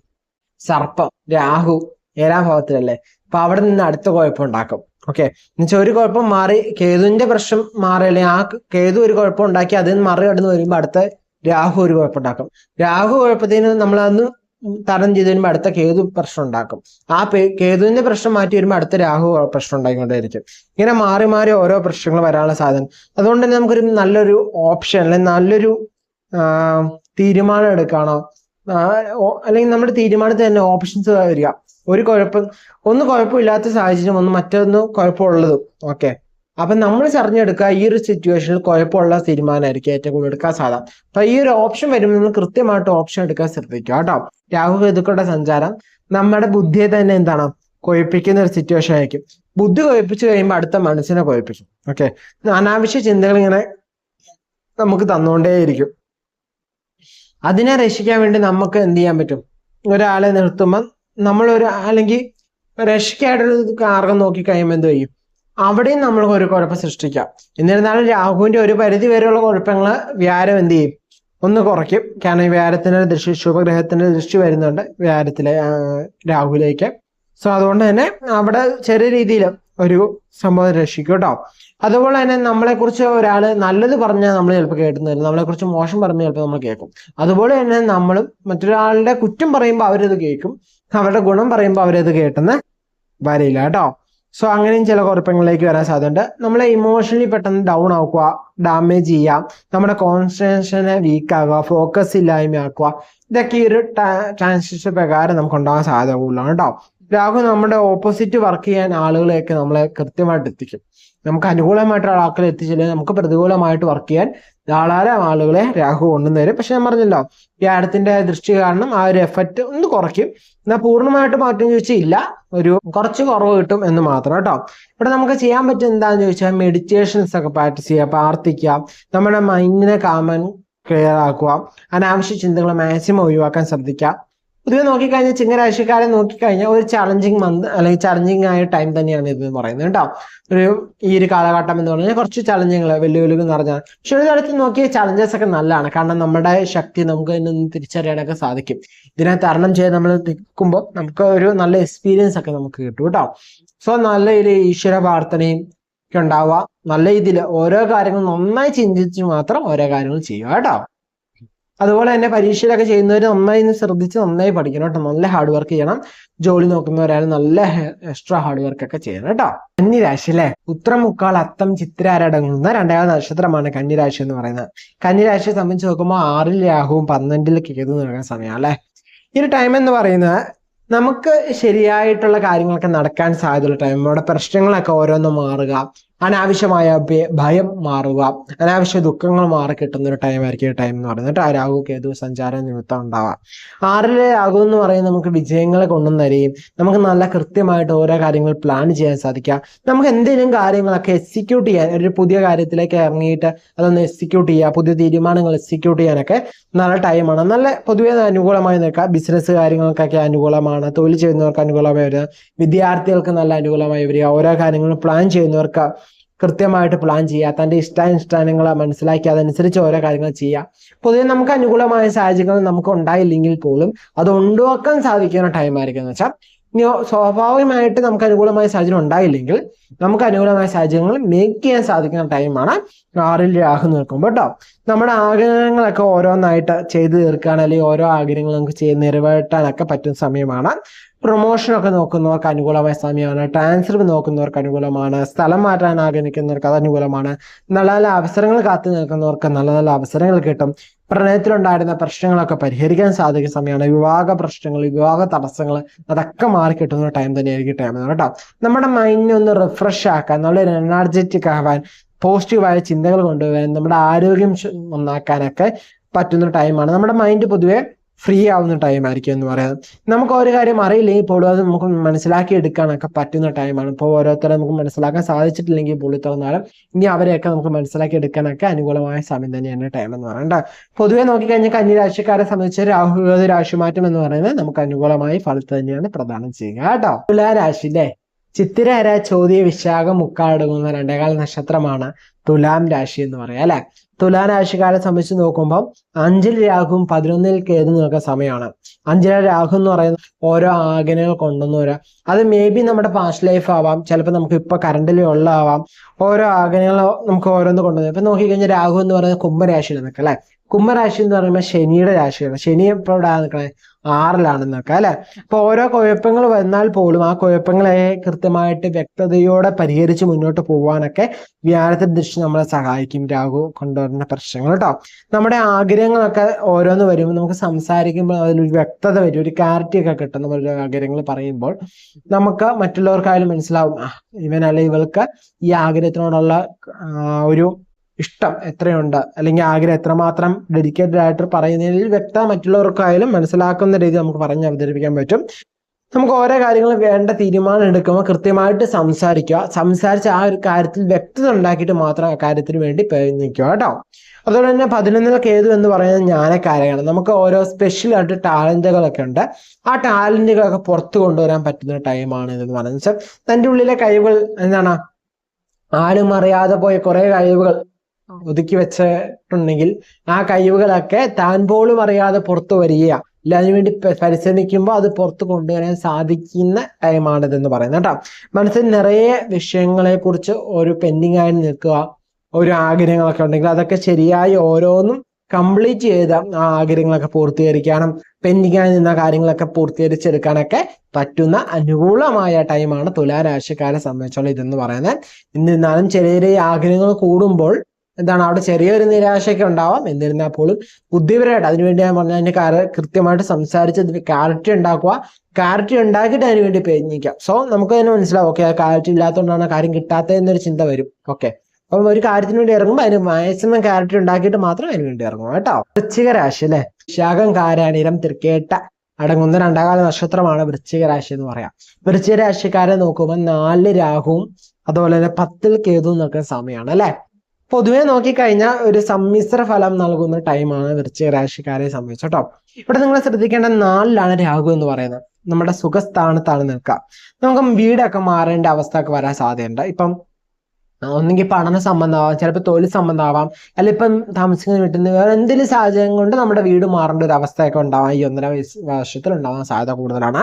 സർപ്പം, രാഹു 7-ാം ഭാവത്തിലല്ലേ, അപ്പൊ അവിടെ നിന്ന് അടുത്ത കുഴപ്പം ഉണ്ടാക്കും. ഓക്കെ, എന്നുവെച്ചാൽ ഒരു കുഴപ്പം മാറി കേതുവിന്റെ പ്രശ്നം മാറി, അല്ലെങ്കിൽ ആ കേതു ഒരു കുഴപ്പം ഉണ്ടാക്കി അതിന് മറികടന്ന് വരുമ്പോൾ അടുത്ത രാഹു ഒരു കുഴപ്പം ഉണ്ടാക്കും. രാഹു കുഴപ്പത്തിന് നമ്മളന്ന് തരണം ചെയ്ത് വരുമ്പോൾ അടുത്ത കേതു പ്രശ്നം ഉണ്ടാക്കും. ആ കേതുവിന്റെ പ്രശ്നം മാറ്റി വരുമ്പോൾ അടുത്ത രാഹു പ്രശ്നം ഉണ്ടായിക്കൊണ്ടേയിരിക്കും. ഇങ്ങനെ മാറി മാറി ഓരോ പ്രശ്നങ്ങൾ വരാനുള്ള സാധ്യത. അതുകൊണ്ട് തന്നെ നമുക്കൊരു നല്ലൊരു ഓപ്ഷൻ അല്ലെങ്കിൽ നല്ലൊരു തീരുമാനം എടുക്കാനോ, അല്ലെങ്കിൽ നമ്മുടെ തീരുമാനത്തിൽ തന്നെ ഓപ്ഷൻസ് വരിക. ഒരു കുഴപ്പമില്ലാത്ത സാഹചര്യം, ഒന്ന് മറ്റൊന്ന് കുഴപ്പമുള്ളതും. ഓക്കെ, അപ്പൊ നമ്മൾ തെരഞ്ഞെടുക്കുക ഈ ഒരു സിറ്റുവേഷനിൽ കുഴപ്പമുള്ള തീരുമാനമായിരിക്കും ഏറ്റവും കൂടുതൽ എടുക്കാൻ സാധ്യത. അപ്പൊ ഈ ഒരു ഓപ്ഷൻ വരുമ്പോൾ നമ്മൾ കൃത്യമായിട്ട് ഓപ്ഷൻ എടുക്കാൻ ശ്രദ്ധിക്കുക കേട്ടോ. രാഹുകേതുക്കളുടെ സഞ്ചാരം നമ്മുടെ ബുദ്ധിയെ തന്നെ എന്താണ് കുഴപ്പിക്കുന്ന ഒരു സിറ്റുവേഷൻ ആയിരിക്കും. ബുദ്ധി കുഴപ്പിച്ചു കഴിയുമ്പോൾ അടുത്ത മനസ്സിനെ കുഴപ്പിക്കും. ഓക്കെ, അനാവശ്യ ചിന്തകൾ ഇങ്ങനെ നമുക്ക് തന്നുകൊണ്ടേയിരിക്കും. അതിനെ രക്ഷിക്കാൻ വേണ്ടി നമുക്ക് എന്ത് ചെയ്യാൻ പറ്റും? ഒരാളെ നിർത്തുമ്പോൾ അല്ലെങ്കിൽ രക്ഷിക്കായിട്ടൊരു മാർഗം നോക്കി കഴിയുമ്പോൾ എന്ത് ചെയ്യും? അവിടെയും നമ്മൾ ഒരു കുഴപ്പം സൃഷ്ടിക്കാം. എന്നിരുന്നാലും രാഹുവിന്റെ ഒരു പരിധി വരെയുള്ള കുഴപ്പങ്ങൾ വ്യാഴം എന്ത് ചെയ്യും? ഒന്ന് കുറയ്ക്കും. കാരണം ഈ വ്യാഴത്തിന്റെ ദൃഷ്ടി, ശുഭഗ്രഹത്തിന്റെ ദൃഷ്ടി വരുന്നുണ്ട് രാഹുലേക്ക്. സോ അതുകൊണ്ട് തന്നെ അവിടെ ചെറിയ രീതിയിൽ ഒരു സംഭവം രക്ഷിക്കും കേട്ടോ. അതുപോലെ തന്നെ നമ്മളെ കുറിച്ച് ഒരാള് നല്ലത് പറഞ്ഞാൽ നമ്മൾ ചിലപ്പോൾ കേട്ടുന്നില്ല, നമ്മളെ കുറിച്ച് മോശം പറഞ്ഞാൽ ചിലപ്പോൾ നമ്മൾ കേൾക്കും. അതുപോലെ തന്നെ നമ്മളും മറ്റൊരാളുടെ കുറ്റം പറയുമ്പോൾ അവരത് കേൾക്കും, അവരുടെ ഗുണം പറയുമ്പോൾ അവരത് കേട്ടെന്ന് വരില്ല കേട്ടോ. സോ അങ്ങനെയും ചില കുഴപ്പങ്ങളിലേക്ക് വരാൻ സാധ്യതയുണ്ട്. നമ്മളെ ഇമോഷണലി പെട്ടെന്ന് ഡൗൺ ആക്കുക, ഡാമേജ് ചെയ്യാം, നമ്മുടെ കോൺസെൻട്രേഷനെ വീക്ക് ആക്കുക, ഫോക്കസ് ഇല്ലായ്മ ആക്കുക. ഇതൊക്കെ ഈ ഒരു ട്രാൻസിഷൻ പ്രകാരം നമുക്ക് ഉണ്ടാകാൻ സാധ്യത കൂടുതലാണ് കേട്ടോ. രാഹു നമ്മുടെ ഓപ്പോസിറ്റ് വർക്ക് ചെയ്യാൻ ആളുകളെയൊക്കെ നമ്മളെ കൃത്യമായിട്ട് എത്തിക്കും. നമുക്ക് അനുകൂലമായിട്ടുള്ള ആൾക്കാരെ എത്തിച്ചില്ലെങ്കിൽ നമുക്ക് പ്രതികൂലമായിട്ട് വർക്ക് ചെയ്യാൻ ധാരാളം ആളുകളെ രാഹു കൊണ്ടുവരും. പക്ഷെ ഞാൻ പറഞ്ഞല്ലോ, വ്യാഴത്തിന്റെ ദൃഷ്ടി കാരണം ആ ഒരു എഫക്റ്റ് ഒന്ന് കുറയ്ക്കും. എന്നാൽ പൂർണ്ണമായിട്ട് മാറ്റം ചോദിച്ചാൽ ഇല്ല, ഒരു കുറച്ച് കുറവ് കിട്ടും എന്ന് മാത്രം കേട്ടോ. ഇവിടെ നമുക്ക് ചെയ്യാൻ പറ്റും എന്താന്ന് ചോദിച്ചാൽ മെഡിറ്റേഷൻസ് ഒക്കെ പ്രാക്ടീസ് ചെയ്യുക, പ്രാർത്ഥിക്കുക, നമ്മുടെ മൈൻഡിനെ ക്ലിയർ ആക്കുക, അനാവശ്യ ചിന്തകൾ മാക്സിമം ഒഴിവാക്കാൻ ശ്രദ്ധിക്കുക. പൊതുവെ നോക്കിക്കഴിഞ്ഞാൽ ചിങ്ങരാശിക്കാരെ നോക്കിക്കഴിഞ്ഞാൽ ഒരു ചലഞ്ചിങ് മന്ത് അല്ലെങ്കിൽ ചലഞ്ചിങ് ആയ ടൈം തന്നെയാണ് ഇത് പറയുന്നത് കേട്ടോ. ഈ ഒരു കാലഘട്ടം എന്ന് പറഞ്ഞാൽ കുറച്ച് ചലഞ്ചുകൾ, വെല്ലുവിളികൾ നിറഞ്ഞാൽ. പക്ഷെ ഒരു തരത്തിൽ നോക്കിയ ചലഞ്ചസ് ഒക്കെ നല്ലതാണ്. കാരണം നമ്മുടെ ശക്തി നമുക്ക് തന്നെ തിരിച്ചറിയാനൊക്കെ സാധിക്കും. ഇതിനെ തരണം ചെയ്ത് നമ്മൾ നിൽക്കുമ്പോൾ നമുക്ക് ഒരു നല്ല എക്സ്പീരിയൻസ് ഒക്കെ നമുക്ക് കിട്ടും കേട്ടോ. സോ നല്ല ഒരു ഈശ്വര പ്രാർത്ഥനയും ഒക്കെ ഉണ്ടാവുക. നല്ല രീതിയിൽ ഓരോ കാര്യങ്ങളും നന്നായി ചിന്തിച്ച് മാത്രം ഓരോ കാര്യങ്ങൾ ചെയ്യുക കേട്ടോ. അതുപോലെ തന്നെ പരീക്ഷയിലൊക്കെ ചെയ്യുന്നവർ നന്നായി ശ്രദ്ധിച്ച് നന്നായി പഠിക്കണം കേട്ടോ. നല്ല ഹാർഡ് വർക്ക് ചെയ്യണം. ജോലി നോക്കുന്നവരായാലും നല്ല എക്സ്ട്രാ ഹാർഡ് വർക്ക് ഒക്കെ ചെയ്യണം കേട്ടോ. കന്നിരാശി അല്ലെ, ഉത്രം, മുക്കാൽ, അത്തം, ചിത്തിര അടങ്ങുന്ന രണ്ടാമത്തെ നക്ഷത്രമാണ് കന്നിരാശി എന്ന് പറയുന്നത്. കന്നിരാശിയെ സംബന്ധിച്ച് നോക്കുമ്പോൾ 6-ൽ രാഹുവും 12-ൽ കേതു നടക്കുന്ന സമയമാണ് അല്ലെ. ഈ ഒരു ടൈം എന്ന് പറയുന്നത് നമുക്ക് ശരിയായിട്ടുള്ള കാര്യങ്ങളൊക്കെ നടക്കാൻ സാധ്യതയുള്ള ടൈം. നമ്മുടെ പ്രശ്നങ്ങളൊക്കെ ഓരോന്നും മാറുക, അനാവശ്യമായ ഭയം മാറുക, അനാവശ്യ ദുഃഖങ്ങൾ മാറി കിട്ടുന്ന ഒരു ടൈം ആയിരിക്കും ഈ ടൈം എന്ന് പറയുന്നത്. രാഹു കേതു സഞ്ചാര നിമിത്തം ഉണ്ടാവുക. 6-ലെ രാഹു എന്ന് പറയുന്നത് നമുക്ക് വിജയങ്ങളെ കൊണ്ടുവന്നരികയും നമുക്ക് നല്ല കൃത്യമായിട്ട് ഓരോ കാര്യങ്ങൾ പ്ലാൻ ചെയ്യാൻ സാധിക്കുക. നമുക്ക് എന്തെങ്കിലും കാര്യങ്ങളൊക്കെ എക്സിക്യൂട്ട് ചെയ്യാൻ, ഒരു പുതിയ കാര്യത്തിലേക്ക് ഇറങ്ങിയിട്ട് അതൊന്ന് എക്സിക്യൂട്ട് ചെയ്യുക, പുതിയ തീരുമാനങ്ങൾ എക്സിക്യൂട്ട് ചെയ്യാനൊക്കെ നല്ല ടൈമാണ്. നല്ല പൊതുവെ അനുകൂലമായി നിൽക്കുക. ബിസിനസ് കാര്യങ്ങൾക്കൊക്കെ അനുകൂലമാണ്, തൊഴിൽ ചെയ്യുന്നവർക്ക് അനുകൂലമായി വരിക, വിദ്യാർത്ഥികൾക്ക് നല്ല അനുകൂലമായി വരിക, ഓരോ കാര്യങ്ങളും പ്ലാൻ ചെയ്യുന്നവർക്ക് കൃത്യമായിട്ട് പ്ലാൻ ചെയ്യുക, തൻ്റെ ഇഷ്ടാനിഷ്ടാനങ്ങൾ മനസ്സിലാക്കി അതനുസരിച്ച് ഓരോ കാര്യങ്ങൾ ചെയ്യുക. പൊതുവെ നമുക്ക് അനുകൂലമായ സാഹചര്യങ്ങൾ നമുക്ക് ഉണ്ടായില്ലെങ്കിൽ പോലും അത് ഉണ്ടാക്കാൻ സാധിക്കുന്ന ടൈം ആയിരിക്കും. എന്ന് വെച്ചാൽ സ്വാഭാവികമായിട്ട് നമുക്ക് അനുകൂലമായ സാഹചര്യം ഉണ്ടായില്ലെങ്കിൽ നമുക്ക് അനുകൂലമായ സാഹചര്യങ്ങൾ മേക്ക് ചെയ്യാൻ സാധിക്കുന്ന ടൈമാണ് 6-ൽ രാഹു നിൽക്കുമ്പോൾ കേട്ടോ. നമ്മുടെ ആഗ്രഹങ്ങളൊക്കെ ഓരോന്നായിട്ട് ചെയ്തു തീർക്കാൻ, അല്ലെങ്കിൽ ഓരോ ആഗ്രഹങ്ങൾ നമുക്ക് നിറവേറ്റാനൊക്കെ പറ്റുന്ന സമയമാണ്. പ്രൊമോഷനൊക്കെ നോക്കുന്നവർക്ക് അനുകൂലമായ സമയമാണ്. ട്രാൻസ്ഫർ നോക്കുന്നവർക്ക് അനുകൂലമാണ്. സ്ഥലം മാറ്റാൻ ആഗ്രഹിക്കുന്നവർക്ക് അത് അനുകൂലമാണ്. നല്ല നല്ല അവസരങ്ങൾ കാത്തു നിൽക്കുന്നവർക്ക് നല്ല നല്ല അവസരങ്ങൾ കിട്ടും. പ്രണയത്തിലുണ്ടായിരുന്ന പ്രശ്നങ്ങളൊക്കെ പരിഹരിക്കാൻ സാധിക്കുന്ന സമയമാണ്. വിവാഹ പ്രശ്നങ്ങൾ, വിവാഹ തടസ്സങ്ങൾ അതൊക്കെ മാറിക്കിട്ടുന്ന ടൈം തന്നെയായിരിക്കും ടൈം കേട്ടോ. നമ്മുടെ മൈൻഡിനെ ഒന്ന് റിഫ്രഷ് ആക്കാൻ, നല്ലൊരു എനർജറ്റിക് ആവാൻ, പോസിറ്റീവായ ചിന്തകൾ കൊണ്ടുവരാൻ, നമ്മുടെ ആരോഗ്യം നന്നാക്കാനൊക്കെ പറ്റുന്ന ടൈമാണ്. നമ്മുടെ മൈൻഡ് പൊതുവെ ഫ്രീ ആവുന്ന ടൈം ആയിരിക്കും എന്ന് പറയുന്നത്. നമുക്ക് ഒരു കാര്യം അറിയില്ലെങ്കിൽ പോലും അത് നമുക്ക് മനസ്സിലാക്കി എടുക്കാനൊക്കെ പറ്റുന്ന ടൈമാണ്. ഇപ്പോൾ ഓരോരുത്തരെ നമുക്ക് മനസ്സിലാക്കാൻ സാധിച്ചിട്ടില്ലെങ്കിൽ പോലും തുറന്നാലും ഇനി അവരെയൊക്കെ നമുക്ക് മനസ്സിലാക്കി എടുക്കാനൊക്കെ അനുകൂലമായ സമയം തന്നെയാണ് ടൈം എന്ന് പറയുന്നത്. പൊതുവെ നോക്കിക്കഴിഞ്ഞാൽ കന്നിരാശിക്കാരെ സംബന്ധിച്ച് രാഹു രാശിമാറ്റം എന്ന് പറയുന്നത് നമുക്ക് അനുകൂലമായി ഫലത്തെ തന്നെയാണ് പ്രദാനം ചെയ്യുക കേട്ടോ. തുലാരാശി അല്ലേ, ചിത്തിര, ചോദ്യ, വിശാഖം, മുക്കാടങ്ങുന്ന 2-കാല നക്ഷത്രമാണ് തുലാം രാശി എന്ന് പറയാം അല്ലെ. തുലാം രാശിക്കാരെ സംബന്ധിച്ച് നോക്കുമ്പോൾ 5-ൽ രാഹുവും 11-ൽ കേതു നിൽക്കുന്ന സമയമാണ്. 5-ലെ രാഹു എന്ന് പറയുന്നത് ഓരോ ആഗ്രഹങ്ങൾ കൊണ്ടുവന്നവരാ. അത് മേ ബി നമ്മുടെ പാസ്റ്റ് ലൈഫ് ആവാം, ചിലപ്പോൾ നമുക്ക് ഇപ്പൊ കറണ്ടിൽ ഉള്ളതാവാം. ഓരോ ആഗ്രഹങ്ങൾ നമുക്ക് ഓരോന്ന് കൊണ്ടുവന്നത്. ഇപ്പൊ നോക്കിക്കഴിഞ്ഞാൽ രാഹു എന്ന് പറയുന്നത് കുംഭരാശിയിൽ നിൽക്കുക അല്ലെ. കുംഭരാശി എന്ന് പറയുമ്പോൾ ശനിയുടെ രാശിയാണ്. ശനി എപ്പോഴാ നിൽക്കണേ? 6-ലാണ് അല്ലെ. അപ്പൊ ഓരോ കുഴപ്പങ്ങൾ വന്നാൽ പോലും ആ കുഴപ്പങ്ങളെ കൃത്യമായിട്ട് വ്യക്തതയോടെ പരിഹരിച്ച് മുന്നോട്ട് പോകാനൊക്കെ വ്യാഴത്തിന്റെ ദൃഷ്ടി നമ്മളെ സഹായിക്കും. രാഹു കൊണ്ടുവരുന്ന പ്രശ്നങ്ങൾ കേട്ടോ. നമ്മുടെ ആഗ്രഹങ്ങളൊക്കെ ഓരോന്ന് വരുമ്പോൾ നമുക്ക് സംസാരിക്കുമ്പോൾ അതിലൊരു വ്യക്തത വരും, ഒരു ക്ലാരിറ്റി ഒക്കെ കിട്ടും. നമ്മൾ ആഗ്രഹങ്ങൾ പറയുമ്പോൾ നമുക്ക് മറ്റുള്ളവർക്കായാലും മനസ്സിലാവും, ഇവൻ അല്ലെങ്കിൽ ഇവൾക്ക് ഈ ആഗ്രഹത്തിനോടുള്ള ഒരു ഇഷ്ടം എത്രയുണ്ട്, അല്ലെങ്കിൽ ആഗ്രഹം എത്രമാത്രം ഡെഡിക്കേറ്റഡ് ആയിട്ട് പറയുന്നതിൽ വ്യക്തത മറ്റുള്ളവർക്കായാലും മനസ്സിലാക്കുന്ന രീതി നമുക്ക് പറഞ്ഞ് അവതരിപ്പിക്കാൻ പറ്റും. നമുക്ക് ഓരോ കാര്യങ്ങൾ വേണ്ട തീരുമാനം എടുക്കുമ്പോൾ കൃത്യമായിട്ട് സംസാരിക്കുക. സംസാരിച്ച് ആ ഒരു കാര്യത്തിൽ വ്യക്തത ഉണ്ടാക്കിയിട്ട് മാത്രം ആ കാര്യത്തിന് വേണ്ടി പ്രയത്നിക്കുക കേട്ടോ. അതുപോലെ തന്നെ 11 കേതു എന്ന് പറയുന്നത് ജ്ഞാനക്കാരെയാണ്. നമുക്ക് ഓരോ സ്പെഷ്യൽ ആയിട്ട് ടാലന്റുകളൊക്കെ ഉണ്ട്. ആ ടാലന്റുകളൊക്കെ പുറത്തു കൊണ്ടുവരാൻ പറ്റുന്ന ടൈമാണ് ഇതെന്ന് പറയുന്നത്. തൻ്റെ ഉള്ളിലെ കഴിവുകൾ എന്താണ്, ആരും അറിയാതെ പോയ കുറെ കഴിവുകൾ ഒതുക്കി വെച്ചിട്ടുണ്ടെങ്കിൽ ആ കഴിവുകളൊക്കെ താൻ പോലും അറിയാതെ പുറത്തു വരിക, അല്ല അതിനുവേണ്ടി പരിശ്രമിക്കുമ്പോൾ അത് പുറത്ത് കൊണ്ടുവരാൻ സാധിക്കുന്ന ടൈമാണിതെന്ന് പറയുന്നത് കേട്ടോ. മനസ്സിൽ നിറയെ വിഷയങ്ങളെ കുറിച്ച് ഒരു പെൻഡിങ് ആയി നിൽക്കുക, ഒരു ആഗ്രഹങ്ങളൊക്കെ ഉണ്ടെങ്കിൽ അതൊക്കെ ശരിയായി ഓരോന്നും കംപ്ലീറ്റ് ചെയ്ത ആ ആഗ്രഹങ്ങളൊക്കെ പൂർത്തീകരിക്കാനും പെൻഡിങ് ആയി നിന്ന കാര്യങ്ങളൊക്കെ പൂർത്തീകരിച്ചെടുക്കാനൊക്കെ പറ്റുന്ന അനുകൂലമായ ടൈമാണ് തുലാരാശിക്കാരെ സംബന്ധിച്ചുള്ള ഇതെന്ന് പറയുന്നത്. എന്നിരുന്നാലും ചെറിയ ചെറിയ ആഗ്രഹങ്ങൾ കൂടുമ്പോൾ എന്താണ്, അവിടെ ചെറിയൊരു നിരാശയൊക്കെ ഉണ്ടാവാം. എന്നിരുന്നാൽ പോലും ബുദ്ധിപരമായിട്ട് അതിനുവേണ്ടി ഞാൻ പറഞ്ഞ അതിന്റെ കൃത്യമായിട്ട് സംസാരിച്ച് ക്ലാരിറ്റി ഉണ്ടാക്കുക. ക്ലാരിറ്റി ഉണ്ടാക്കിയിട്ട് അതിനുവേണ്ടി പ്രയത്നിക്കാം. സോ നമുക്ക് തന്നെ മനസ്സിലാവും, ഓക്കെ, ആ ക്ലാരിറ്റി ഇല്ലാത്തതുകൊണ്ടാണ് കാര്യം കിട്ടാത്തതെന്നൊരു ചിന്ത വരും. ഓക്കെ, അപ്പം ഒരു കാര്യത്തിന് വേണ്ടി ഇറങ്ങുമ്പോൾ അതിന് മാക്സിമം ക്ലാരിറ്റി ഉണ്ടാക്കിയിട്ട് മാത്രം അതിന് വേണ്ടി ഇറങ്ങും കേട്ടോ. വൃശ്ചിക രാശി അല്ലെ, ശാഖം കാരാണിരം തൃക്കേട്ട അടങ്ങുന്ന 2 നക്ഷത്രമാണ് വൃശ്ചിക രാശി എന്ന് പറയാം. വൃശ്ചിക രാശിക്കാരെ നോക്കുമ്പോൾ 4 രാഹുവും അതുപോലെ തന്നെ 10 കേതുവും നിൽക്കുന്ന സമയമാണ് അല്ലെ. പൊതുവെ നോക്കിക്കഴിഞ്ഞാൽ ഒരു സമ്മിശ്ര ഫലം നൽകുന്ന ടൈമാണ് വൃശ്ചിക രാശിക്കാരെ സംബന്ധിച്ച് കേട്ടോ. ഇവിടെ നിങ്ങൾ ശ്രദ്ധിക്കേണ്ട 4-ലാണ് രാഹു എന്ന് പറയുന്നത്. നമ്മുടെ സുഖസ്ഥാനത്താണ് നിൽക്കുക. നമുക്ക് വീടൊക്കെ മാറേണ്ട അവസ്ഥ ഒക്കെ വരാൻ സാധ്യതയുണ്ട്. ഇപ്പം ഒന്നെങ്കിൽ പഠന സംബന്ധമാവാം, ചിലപ്പോൾ തൊഴിൽ സംബന്ധമാവാം, അല്ല ഇപ്പം താമസിക്കുന്ന വീട്ടിൽ നിന്ന് വേറെ എന്തെങ്കിലും സാഹചര്യം കൊണ്ട് നമ്മുടെ വീട് മാറേണ്ട ഒരു അവസ്ഥയൊക്കെ ഉണ്ടാവാം. ഈ 1.5 വർഷത്തിൽ ഉണ്ടാവാൻ സാധ്യത കൂടുതലാണ്.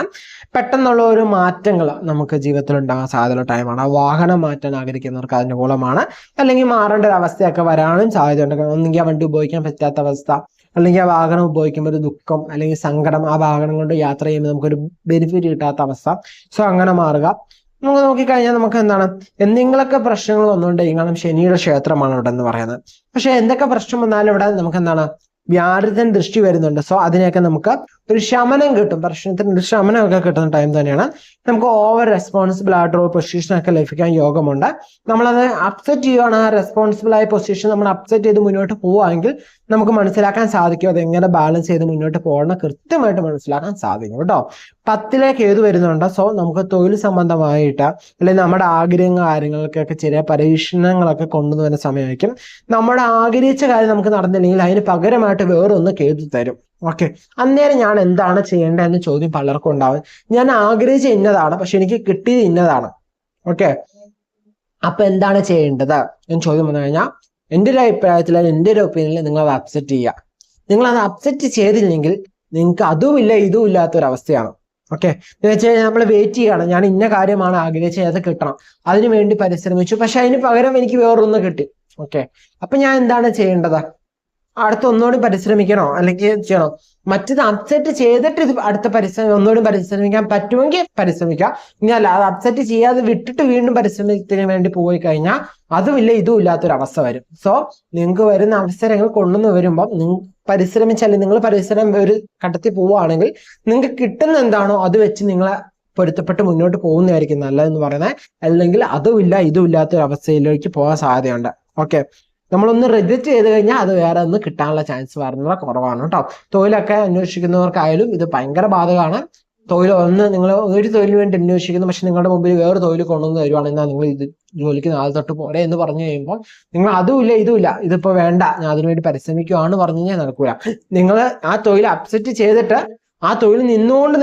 പെട്ടെന്നുള്ള ഒരു മാറ്റങ്ങൾ നമുക്ക് ജീവിതത്തിൽ ഉണ്ടാകാൻ സാധ്യതയുള്ള ടൈമാണ്. വാഹനം മാറ്റാൻ ആഗ്രഹിക്കുന്നവർക്ക് അനുകൂലമാണ്. അല്ലെങ്കിൽ മാറേണ്ട ഒരു അവസ്ഥയൊക്കെ വരാനും സാധ്യതയുണ്ട്. ഒന്നെങ്കിൽ ആ വണ്ടി ഉപയോഗിക്കാൻ പറ്റാത്ത അവസ്ഥ, അല്ലെങ്കിൽ ആ വാഹനം ഉപയോഗിക്കുമ്പോൾ ഒരു ദുഃഖം അല്ലെങ്കിൽ സങ്കടം, ആ വാഹനം കൊണ്ട് യാത്ര ചെയ്യുമ്പോൾ നമുക്കൊരു ബെനിഫിറ്റ് കിട്ടാത്ത അവസ്ഥ. സോ അങ്ങനെ മാറുക. നമുക്ക് നോക്കിക്കഴിഞ്ഞാൽ നമുക്ക് എന്താണ്, എന്തെങ്കിലുമൊക്കെ പ്രശ്നങ്ങൾ വന്നുകൊണ്ടെങ്കിൽ, കാരണം ശനിയുടെ ക്ഷേത്രമാണ് ഇവിടെ എന്ന് പറയുന്നത്. പക്ഷെ എന്തൊക്കെ പ്രശ്നം വന്നാലും ഇവിടെ നമുക്ക് എന്താണ്, വ്യാഴത്തിന് ദൃഷ്ടി വരുന്നുണ്ട്. സോ അതിനെയൊക്കെ നമുക്ക് ഒരു ശമനം കിട്ടും. പ്രശ്നത്തിന് ഒരു ശമനമൊക്കെ കിട്ടുന്ന ടൈം തന്നെയാണ്. നമുക്ക് ഓവർ റെസ്പോൺസിബിൾ ആയിട്ടുള്ള പൊസിഷനൊക്കെ ലഭിക്കാൻ യോഗമുണ്ട്. നമ്മളത് അപ്സെറ്റ് ചെയ്യുകയാണ്. ആ റെസ്പോൺസിബിൾ ആയ പൊസിഷൻ നമ്മൾ അപ്സെറ്റ് ചെയ്ത് മുന്നോട്ട് പോവുകയാണെങ്കിൽ നമുക്ക് മനസ്സിലാക്കാൻ സാധിക്കും അത് എങ്ങനെ ബാലൻസ് ചെയ്ത് മുന്നോട്ട് പോകണം, കൃത്യമായിട്ട് മനസ്സിലാക്കാൻ സാധിക്കും കേട്ടോ. 10 കേതു വരുന്നുണ്ട്. സോ നമുക്ക് തൊഴിൽ സംബന്ധമായിട്ട് അല്ലെങ്കിൽ നമ്മുടെ കാര്യങ്ങൾക്കൊക്കെ ചെറിയ പരീക്ഷണങ്ങളൊക്കെ കൊണ്ടുവരുന്ന സമയമായിരിക്കും. നമ്മുടെ ആഗ്രഹിച്ച കാര്യം നമുക്ക് നടന്നില്ലെങ്കിൽ അതിന് പകരമായിട്ട് വേറൊന്ന് കേതു തരും. ഓക്കെ, അന്നേരം ഞാൻ എന്താണ് ചെയ്യേണ്ടതെന്ന് ചോദ്യം പലർക്കും ഉണ്ടാവും. ഞാൻ ആഗ്രഹിച്ച ഇന്നതാണ്, പക്ഷെ എനിക്ക് കിട്ടിയത് ഇന്നതാണ്. ഓക്കെ, അപ്പൊ എന്താണ് ചെയ്യേണ്ടത് എന്ന് ചോദ്യം വന്നു കഴിഞ്ഞാൽ എൻ്റെ ഒരു അഭിപ്രായത്തിൽ, എൻ്റെ ഒരു ഒപ്പീനിയനിൽ നിങ്ങൾ അത് അപ്സെറ്റ് ചെയ്യുക. നിങ്ങൾ അത് അപ്സെറ്റ് ചെയ്തില്ലെങ്കിൽ നിങ്ങൾക്ക് അതുമില്ല ഇതും ഇല്ലാത്തൊരവസ്ഥയാണ്. ഓക്കെ, എന്ന് വെച്ച് കഴിഞ്ഞാൽ നമ്മൾ വെയിറ്റ് ചെയ്യണം. ഞാൻ ഇന്ന കാര്യമാണ് ആഗ്രഹിച്ചത്, അത് കിട്ടണം, അതിനു വേണ്ടി പരിശ്രമിച്ചു, പക്ഷെ അതിന് പകരം എനിക്ക് വേറൊന്ന് കിട്ടി. ഓക്കെ, അപ്പൊ ഞാൻ എന്താണ് ചെയ്യേണ്ടത്? അടുത്ത ഒന്നുകൂടി പരിശ്രമിക്കണോ അല്ലെങ്കിൽ ചെയ്യണോ? മറ്റത് അപ്സെറ്റ് ചെയ്തിട്ട് ഇത് അടുത്ത ഒന്നുകൂടി പരിശ്രമിക്കാൻ പറ്റുമെങ്കിൽ പരിശ്രമിക്കാം. ഇനി അല്ല, അത് അപ്സെറ്റ് ചെയ്യാതെ വിട്ടിട്ട് വീണ്ടും പരിശ്രമത്തിന് വേണ്ടി പോയി കഴിഞ്ഞാൽ അതുമില്ല ഇതും ഇല്ലാത്തൊരവസ്ഥ വരും. സോ നിങ്ങൾക്ക് വരുന്ന അവസരങ്ങൾ കൊണ്ടുവന്ന് വരുമ്പോൾ പരിശ്രമിച്ചാൽ, നിങ്ങൾ പരിശ്രമം ഒരു ഘട്ടത്തിൽ പോവുകയാണെങ്കിൽ നിങ്ങൾക്ക് കിട്ടുന്ന എന്താണോ അത് വെച്ച് നിങ്ങളെ പൊരുത്തപ്പെട്ട് മുന്നോട്ട് പോകുന്നതായിരിക്കും നല്ലതെന്ന് പറയുന്നത്. അല്ലെങ്കിൽ അതുമില്ല ഇതും ഇല്ലാത്തൊരവസ്ഥയിലേക്ക് പോകാൻ സാധ്യതയുണ്ട്. ഓക്കെ, നമ്മളൊന്ന് റിജക്റ്റ് ചെയ്ത് കഴിഞ്ഞാൽ അത് വേറെ ഒന്ന് കിട്ടാനുള്ള ചാൻസ് വളരെ കുറവാണ് കേട്ടോ. തൊഴിലൊക്കെ അന്വേഷിക്കുന്നവർക്കായാലും ഇത് ഭയങ്കര ബാധകമാണ്. നിങ്ങൾ ഒരു തൊഴിലിന് വേണ്ടി അന്വേഷിക്കുന്നു, പക്ഷെ നിങ്ങളുടെ മുമ്പിൽ വേറെ തൊഴിൽ കൊണ്ടുവന്ന് തരുവാണെങ്കിൽ നിങ്ങൾ ഇത് ജോലിക്ക് നാളെ തൊട്ട് പോരെ എന്ന് പറഞ്ഞു കഴിയുമ്പോൾ നിങ്ങൾ അതുമില്ല ഇതുമില്ല, ഇതിപ്പോ വേണ്ട, ഞാൻ അതിനുവേണ്ടി പരിശ്രമിക്കുകയാണെന്ന് പറഞ്ഞു കഴിഞ്ഞാൽ നടക്കൂല. നിങ്ങൾ ആ തൊഴിൽ അപ്സെറ്റ് ചെയ്തിട്ട് ആ തൊഴിൽ നിന്നുകൊണ്ട്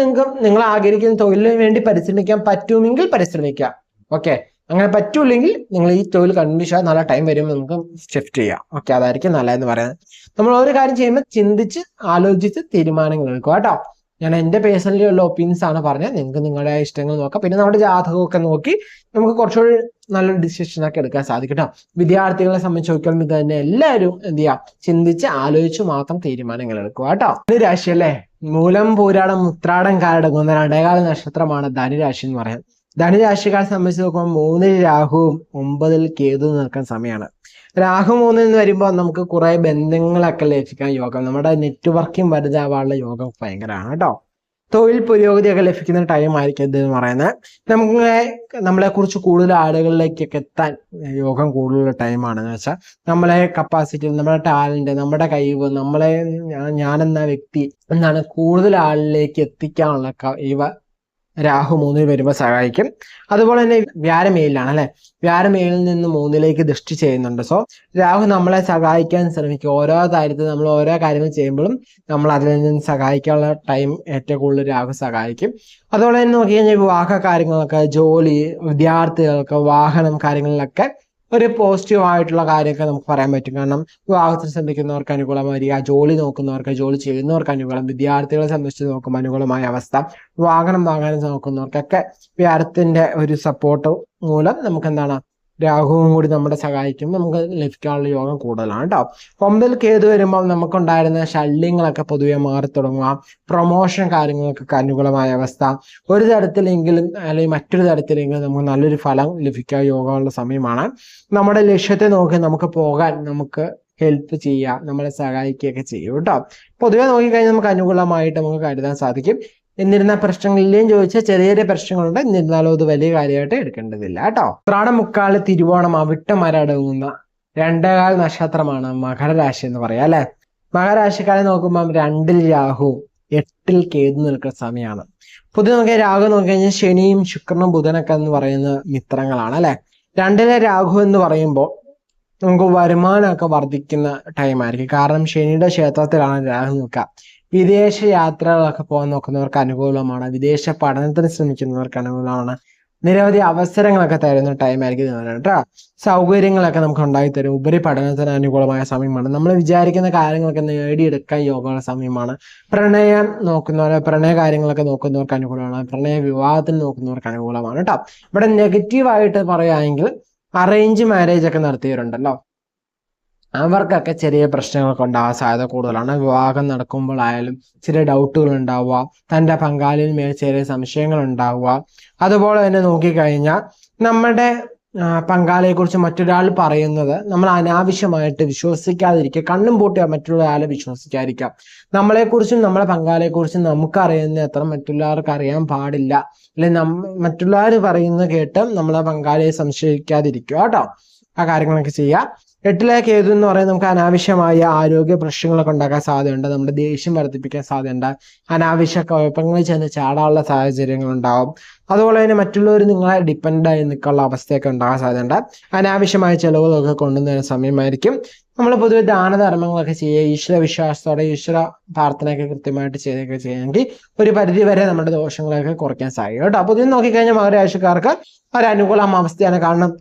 നിങ്ങൾ ആഗ്രഹിക്കുന്ന തൊഴിലിന് വേണ്ടി പരിശ്രമിക്കാൻ പറ്റുമെങ്കിൽ പരിശ്രമിക്കാം. ഓക്കെ, അങ്ങനെ പറ്റൂല്ലെങ്കിൽ നിങ്ങൾ ഈ തൊഴിൽ കണ്ടിന്യൂ നല്ല ടൈം വരുമ്പോൾ നമുക്ക് ഷിഫ്റ്റ് ചെയ്യാം. ഓക്കെ, അതായിരിക്കും നല്ലതെന്ന് പറയുന്നത്. നമ്മൾ ഓരോ കാര്യം ചെയ്യുമ്പോൾ ചിന്തിച്ച് ആലോചിച്ച് തീരുമാനങ്ങൾ എടുക്കുക കേട്ടോ. ഞാൻ എൻ്റെ പേഴ്സണലി ഉള്ള ഒപ്പീനിയൻസ് ആണ് പറഞ്ഞത്. നിങ്ങൾക്ക് നിങ്ങളുടെ ഇഷ്ടങ്ങൾ നോക്കാം. പിന്നെ നമ്മുടെ ജാതകമൊക്കെ നോക്കി നമുക്ക് കുറച്ചുകൂടി നല്ലൊരു ഡിസിഷൻ ഒക്കെ എടുക്കാൻ സാധിക്കും കേട്ടോ. വിദ്യാർത്ഥികളെ സംബന്ധിച്ച് നോക്കിയാൽ ഇത് തന്നെ എല്ലാവരും എന്ത് ചെയ്യുക, ചിന്തിച്ച് ആലോചിച്ച് മാത്രം തീരുമാനങ്ങൾ എടുക്കുക കേട്ടോ. ധനുരാശി അല്ലേ, മൂലം പൂരാടം ഉത്രാടം കാലടങ്ങുന്ന രണ്ടേകാല നക്ഷത്രമാണ് ധനുരാശി എന്ന് പറയാം. ധനുരാശിക്കാരെ സംബന്ധിച്ച് നോക്കുമ്പോൾ 3-ൽ രാഹുവും 9-ൽ കേതു നിൽക്കുന്ന സമയമാണ്. രാഹു 3-ൽ നിന്ന് വരുമ്പോൾ നമുക്ക് കുറെ ബന്ധങ്ങളൊക്കെ ലഭിക്കാൻ യോഗം, നമ്മുടെ നെറ്റ്വർക്കിംഗ് വലുതാവാനുള്ള യോഗം ഭയങ്കരമാണ് കേട്ടോ. തൊഴിൽ പുരോഗതിയൊക്കെ ലഭിക്കുന്ന ടൈം ആയിരിക്കും ഇതെന്ന് പറയുന്നത്. നമുക്ക് നമ്മളെ കുറിച്ച് കൂടുതൽ ആളുകളിലേക്കൊക്കെ എത്താൻ യോഗം കൂടുതലുള്ള ടൈമാണെന്ന് വെച്ചാൽ നമ്മളെ കപ്പാസിറ്റി, നമ്മുടെ ടാലന്റ്, നമ്മുടെ കഴിവ്, നമ്മളെ ഞാനെന്ന വ്യക്തി എന്നാണ് കൂടുതൽ ആളിലേക്ക് എത്തിക്കാനുള്ള ഇവ രാഹു 3-ൽ വരുമ്പോൾ സഹായിക്കും. അതുപോലെ തന്നെ വ്യാഴമേലിലാണ് അല്ലെ, വ്യാഴമേലിൽ നിന്ന് 3-ലേക്ക് ദൃഷ്ടി ചെയ്യുന്നുണ്ട്. സോ രാഹു നമ്മളെ സഹായിക്കാൻ ശ്രമിക്കും. ഓരോ കാര്യത്തിൽ നമ്മൾ ഓരോ കാര്യങ്ങൾ ചെയ്യുമ്പോഴും നമ്മൾ അതിൽ നിന്ന് സഹായിക്കാനുള്ള ടൈം ഏറ്റവും കൂടുതൽ രാഹു സഹായിക്കും. അതുപോലെ തന്നെ നോക്കി കഴിഞ്ഞാൽ വിവാഹ കാര്യങ്ങളൊക്കെ, ജോലി, വിദ്യാർത്ഥികൾക്ക്, വാഹനം കാര്യങ്ങളിലൊക്കെ ഒരു പോസിറ്റീവ് ആയിട്ടുള്ള കാര്യമൊക്കെ നമുക്ക് പറയാൻ പറ്റും. കാരണം വിവാഹത്തിന് ശ്രമിക്കുന്നവർക്ക് അനുകൂലം വരിക, ജോലി നോക്കുന്നവർക്ക്, ജോലി ചെയ്യുന്നവർക്ക് അനുകൂലം, വിദ്യാർത്ഥികളെ സംബന്ധിച്ച് നോക്കുമ്പോൾ അനുകൂലമായ അവസ്ഥ, വാഹനം നോക്കുന്നവർക്കൊക്കെ വ്യാഴത്തിന്റെ ഒരു സപ്പോർട്ട് മൂലം നമുക്ക് എന്താണ്, രാഹുവും കൂടി നമ്മളെ സഹായിക്കുമ്പോൾ നമുക്ക് ലഭിക്കാനുള്ള യോഗം കൂടുതലാണ് കേട്ടോ. 9-ൽ കേതു വരുമ്പോൾ നമുക്കുണ്ടായിരുന്ന ശല്യങ്ങളൊക്കെ പൊതുവെ മാറി തുടങ്ങുക, പ്രൊമോഷൻ കാര്യങ്ങൾക്കൊക്കെ അനുകൂലമായ അവസ്ഥ, ഒരു തരത്തിലെങ്കിലും അല്ലെങ്കിൽ മറ്റൊരു തരത്തിലെങ്കിലും നമുക്ക് നല്ലൊരു ഫലം ലഭിക്കാൻ യോഗമുള്ള സമയമാണ്. നമ്മുടെ ലക്ഷ്യത്തെ നോക്കി നമുക്ക് പോകാൻ നമുക്ക് ഹെൽപ്പ് ചെയ്യുക, നമ്മളെ സഹായിക്കുകയൊക്കെ ചെയ്യും കേട്ടോ. പൊതുവെ നോക്കിക്കഴിഞ്ഞാൽ നമുക്ക് അനുകൂലമായിട്ട് നമുക്ക് കരുതാൻ സാധിക്കും. എന്നിരുന്ന പ്രശ്നങ്ങളിലേയും ചോദിച്ചാൽ ചെറിയ പ്രശ്നങ്ങളുണ്ട്, എന്നിരുന്നാലും അത് വലിയ കാര്യമായിട്ട് എടുക്കേണ്ടതില്ല കേട്ടോ. ഉത്രാടം, മുക്കാല്, തിരുവോണം, അവിട്ടമരടങ്ങുന്ന രണ്ടേകാൽ നക്ഷത്രമാണ് മകരരാശി എന്ന് പറയാം അല്ലെ. മകരരാശിക്കാരെ നോക്കുമ്പോൾ 2-ൽ രാഹു 8-ൽ കേതു നിൽക്കുന്ന സമയമാണ്. പൊതുവെ നോക്കിയാൽ രാഹു നോക്കിക്കഴിഞ്ഞാൽ ശനിയും ശുക്രനും ബുധനൊക്കെ എന്ന് പറയുന്ന മിത്രങ്ങളാണ് അല്ലെ. 2-ലെ രാഹു എന്ന് പറയുമ്പോൾ നമുക്ക് വരുമാനമൊക്കെ വർദ്ധിക്കുന്ന ടൈമായിരിക്കും. കാരണം ശനിയുടെ ക്ഷേത്രത്തിലാണ് രാഹു നിൽക്കുക. വിദേശ യാത്രകളൊക്കെ പോകാൻ നോക്കുന്നവർക്ക് അനുകൂലമാണ്, വിദേശ പഠനത്തിന് ശ്രമിക്കുന്നവർക്ക് അനുകൂലമാണ്, നിരവധി അവസരങ്ങളൊക്കെ തരുന്ന ടൈമായിരിക്കും കേട്ടോ. സൗകര്യങ്ങളൊക്കെ നമുക്ക് ഉണ്ടായിത്തരും, ഉപരിപഠനത്തിന് അനുകൂലമായ സമയമാണ്, നമ്മൾ വിചാരിക്കുന്ന കാര്യങ്ങളൊക്കെ നേടിയെടുക്കാൻ യോഗമുള്ള സമയമാണ്. പ്രണയം നോക്കുന്നവർ, പ്രണയ കാര്യങ്ങളൊക്കെ നോക്കുന്നവർക്ക് അനുകൂലമാണ്, പ്രണയ വിവാഹത്തിന് നോക്കുന്നവർക്ക് അനുകൂലമാണ് കേട്ടോ. ഇവിടെ നെഗറ്റീവായിട്ട് പറയുകയാണെങ്കിൽ അറേഞ്ച് മാരേജ് ഒക്കെ നടത്തിയവരുണ്ടല്ലോ, അവർക്കൊക്കെ ചെറിയ പ്രശ്നങ്ങളൊക്കെ ഉണ്ടാകാൻ സാധ്യത കൂടുതലാണ്. വിവാഹം നടക്കുമ്പോഴായാലും ചില ഡൗട്ടുകൾ ഉണ്ടാവുക, തൻ്റെ പങ്കാളിയിൽ മേൽ ചെറിയ സംശയങ്ങൾ ഉണ്ടാവുക. അതുപോലെ തന്നെ നോക്കിക്കഴിഞ്ഞാൽ നമ്മുടെ പങ്കാളിയെക്കുറിച്ച് മറ്റൊരാൾ പറയുന്നത് നമ്മൾ അനാവശ്യമായിട്ട് വിശ്വസിക്കാതിരിക്കുക, കണ്ണും പൂട്ടി മറ്റുള്ള ആളെ വിശ്വസിക്കാതിരിക്കാം. നമ്മളെക്കുറിച്ചും നമ്മുടെ പങ്കാളിയെക്കുറിച്ചും നമുക്കറിയുന്ന അത്ര മറ്റുള്ളവർക്ക് അറിയാൻ പാടില്ല. അല്ലെങ്കിൽ മറ്റുള്ളവർ പറയുന്നത് കേട്ട് നമ്മളെ പങ്കാളിയെ സംശയിക്കാതിരിക്കുക കേട്ടോ. ആ കാര്യങ്ങളൊക്കെ ചെയ്യുക. 8-ലെ കേതു എന്ന് പറയുന്നത് നമുക്ക് അനാവശ്യമായ ആരോഗ്യ പ്രശ്നങ്ങളൊക്കെ ഉണ്ടാക്കാൻ സാധ്യതയുണ്ട്, നമ്മുടെ ദേഷ്യം വർദ്ധിപ്പിക്കാൻ സാധ്യതയുണ്ട്, അനാവശ്യ കുഴപ്പങ്ങളിൽ ചെന്ന് ചാടാനുള്ള സാഹചര്യങ്ങൾ ഉണ്ടാവും. അതുപോലെ തന്നെ മറ്റുള്ളവർ നിങ്ങളെ ഡിപ്പെൻഡായി നിൽക്കാനുള്ള അവസ്ഥയൊക്കെ ഉണ്ടാകാൻ സാധ്യതയുണ്ട്. അനാവശ്യമായ ചെലവുകളൊക്കെ കൊണ്ടുവരുന്ന സമയമായിരിക്കും. നമ്മൾ പൊതുവെ ദാനധർമ്മങ്ങളൊക്കെ ചെയ്യുക, ഈശ്വര വിശ്വാസത്തോടെ ഈശ്വര പ്രാർത്ഥനയൊക്കെ കൃത്യമായിട്ട് ചെയ്തൊക്കെ ചെയ്യുമെങ്കിൽ ഒരു പരിധി വരെ നമ്മുടെ ദോഷങ്ങളൊക്കെ കുറയ്ക്കാൻ സാധിക്കും കേട്ടോ. അപ്പോൾ ഇതിൽ നോക്കിക്കഴിഞ്ഞാൽ മകരരാശിക്കാർക്ക് ഒരു അനുകൂലമായ അവസ്ഥയാണ്. കാരണം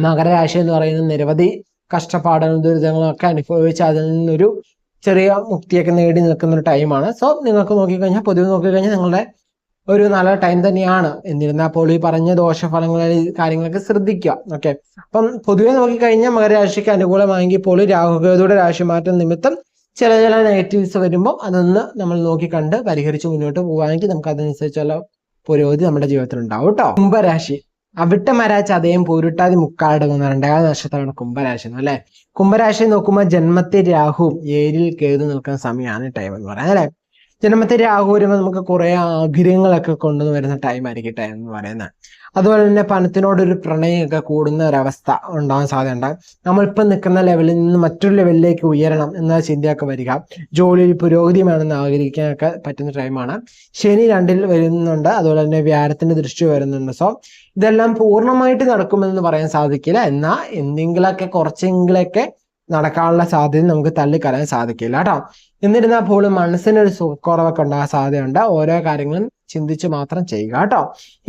മകരരാശി എന്ന് പറയുന്നത് നിരവധി കഷ്ടപ്പാടുകളും ദുരിതങ്ങളും ഒക്കെ അനുഭവിച്ച് അതിൽ നിന്നൊരു ചെറിയ മുക്തിയൊക്കെ നേടി നിൽക്കുന്ന ഒരു ടൈമാണ്. സോ നിങ്ങൾക്ക് നോക്കിക്കഴിഞ്ഞാൽ, പൊതുവെ നോക്കിക്കഴിഞ്ഞാൽ നിങ്ങളുടെ ഒരു നല്ല ടൈം തന്നെയാണ്. എന്നിരുന്നാൽ പോലും ഈ പറഞ്ഞ ദോഷഫലങ്ങളിൽ കാര്യങ്ങളൊക്കെ ശ്രദ്ധിക്കുക. ഓക്കെ, അപ്പം പൊതുവെ നോക്കിക്കഴിഞ്ഞാൽ മകരരാശിക്ക് അനുകൂലമായെങ്കിൽ പോലും രാഹുകേതുയുടെ രാശിമാറ്റം നിമിത്തം ചില നെഗറ്റീവ്സ് വരുമ്പോൾ അതൊന്ന് നമ്മൾ നോക്കിക്കണ്ട് പരിഹരിച്ച് മുന്നോട്ട് പോകുകയാണെങ്കിൽ നമുക്ക് അതനുസരിച്ചുള്ള പുരോഗതി നമ്മുടെ ജീവിതത്തിൽ ഉണ്ടാവും കേട്ടോ. കുംഭരാശി, അവിട്ടമര, ചതയം, പൂരുട്ടാതി, മുക്കാടങ്ങുന്ന രണ്ടേകാല നക്ഷത്രമാണ് കുംഭരാശി അല്ലെ. കുംഭരാശി നോക്കുമ്പോൾ ജന്മത്തിൽ രാഹുവും 7-ൽ കേതു നിൽക്കുന്ന സമയമാണ് ടൈം എന്ന് പറയുന്നത് അല്ലെ. ജന്മത്തിൽ രാഹു വരുമ്പോൾ നമുക്ക് കുറെ ആഗ്രഹങ്ങളൊക്കെ കൊണ്ടുവന്ന് വരുന്ന ടൈം ആയിരിക്കും ടൈം എന്ന് പറയുന്നത്. അതുപോലെ തന്നെ പണത്തിനോടൊരു പ്രണയമൊക്കെ കൂടുന്ന ഒരവസ്ഥ ഉണ്ടാകാൻ സാധ്യതയുണ്ട്. നമ്മളിപ്പം നിൽക്കുന്ന ലെവലിൽ നിന്ന് മറ്റൊരു ലെവലിലേക്ക് ഉയരണം എന്ന ചിന്തയൊക്കെ വരിക, ജോലിയിൽ പുരോഗതി വേണമെന്ന് ആഗ്രഹിക്കാനൊക്കെ പറ്റുന്ന ടൈമാണ്. ശനി 2-ൽ വരുന്നുണ്ട്, അതുപോലെ തന്നെ വ്യാഴത്തിന്റെ ദൃഷ്ടി വരുന്നുണ്ട്. സോ ഇതെല്ലാം പൂർണ്ണമായിട്ട് നടക്കുമെന്ന് പറയാൻ സാധിക്കില്ല, എന്നാൽ എന്തെങ്കിലുമൊക്കെ കുറച്ചെങ്കിലൊക്കെ നടക്കാനുള്ള സാധ്യത നമുക്ക് തള്ളിക്കളയാൻ സാധിക്കില്ല കേട്ടോ. എന്നിരുന്നാൽ പോലും മനസ്സിനൊരു സുഖക്കുറവൊക്കെ ഉണ്ടാകാൻ സാധ്യതയുണ്ട്. ഓരോ കാര്യങ്ങളും ചിന്തിച്ച് മാത്രം ചെയ്യുക കേട്ടോ.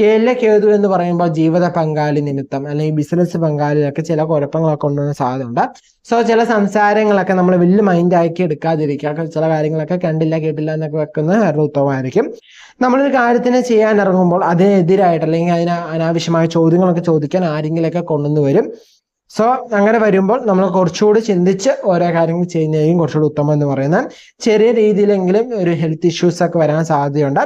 7 കേതു എന്ന് പറയുമ്പോൾ ജീവിത പങ്കാളി നിമിത്തം അല്ലെങ്കിൽ ബിസിനസ് പങ്കാളിയൊക്കെ ചില കുഴപ്പങ്ങളൊക്കെ കൊണ്ടുവന്ന സാധ്യതയുണ്ട്. സോ ചില സംസാരങ്ങളൊക്കെ നമ്മൾ വലിയ മൈൻഡ് ആക്കി എടുക്കാതിരിക്കുക. ചില കാര്യങ്ങളൊക്കെ കണ്ടില്ല കേട്ടില്ല എന്നൊക്കെ വെക്കുന്നത് വളരെ ഉത്തമമായിരിക്കും. നമ്മളൊരു കാര്യത്തിന് ചെയ്യാൻ ഇറങ്ങുമ്പോൾ അതിനെതിരായിട്ട് അല്ലെങ്കിൽ അതിന് അനാവശ്യമായ ചോദ്യങ്ങളൊക്കെ ചോദിക്കാൻ ആരെങ്കിലുമൊക്കെ കൊണ്ടുവന്ന് വരും. സോ അങ്ങനെ വരുമ്പോൾ നമ്മൾ കുറച്ചുകൂടി ചിന്തിച്ച് ഓരോ കാര്യങ്ങൾ ചെയ്യുന്നതായിരിക്കും കുറച്ചുകൂടി ഉത്തമം എന്ന് പറയുന്നത്. ചെറിയ രീതിയിലെങ്കിലും ഒരു ഹെൽത്ത് ഇഷ്യൂസ് ഒക്കെ വരാൻ സാധ്യതയുണ്ട്.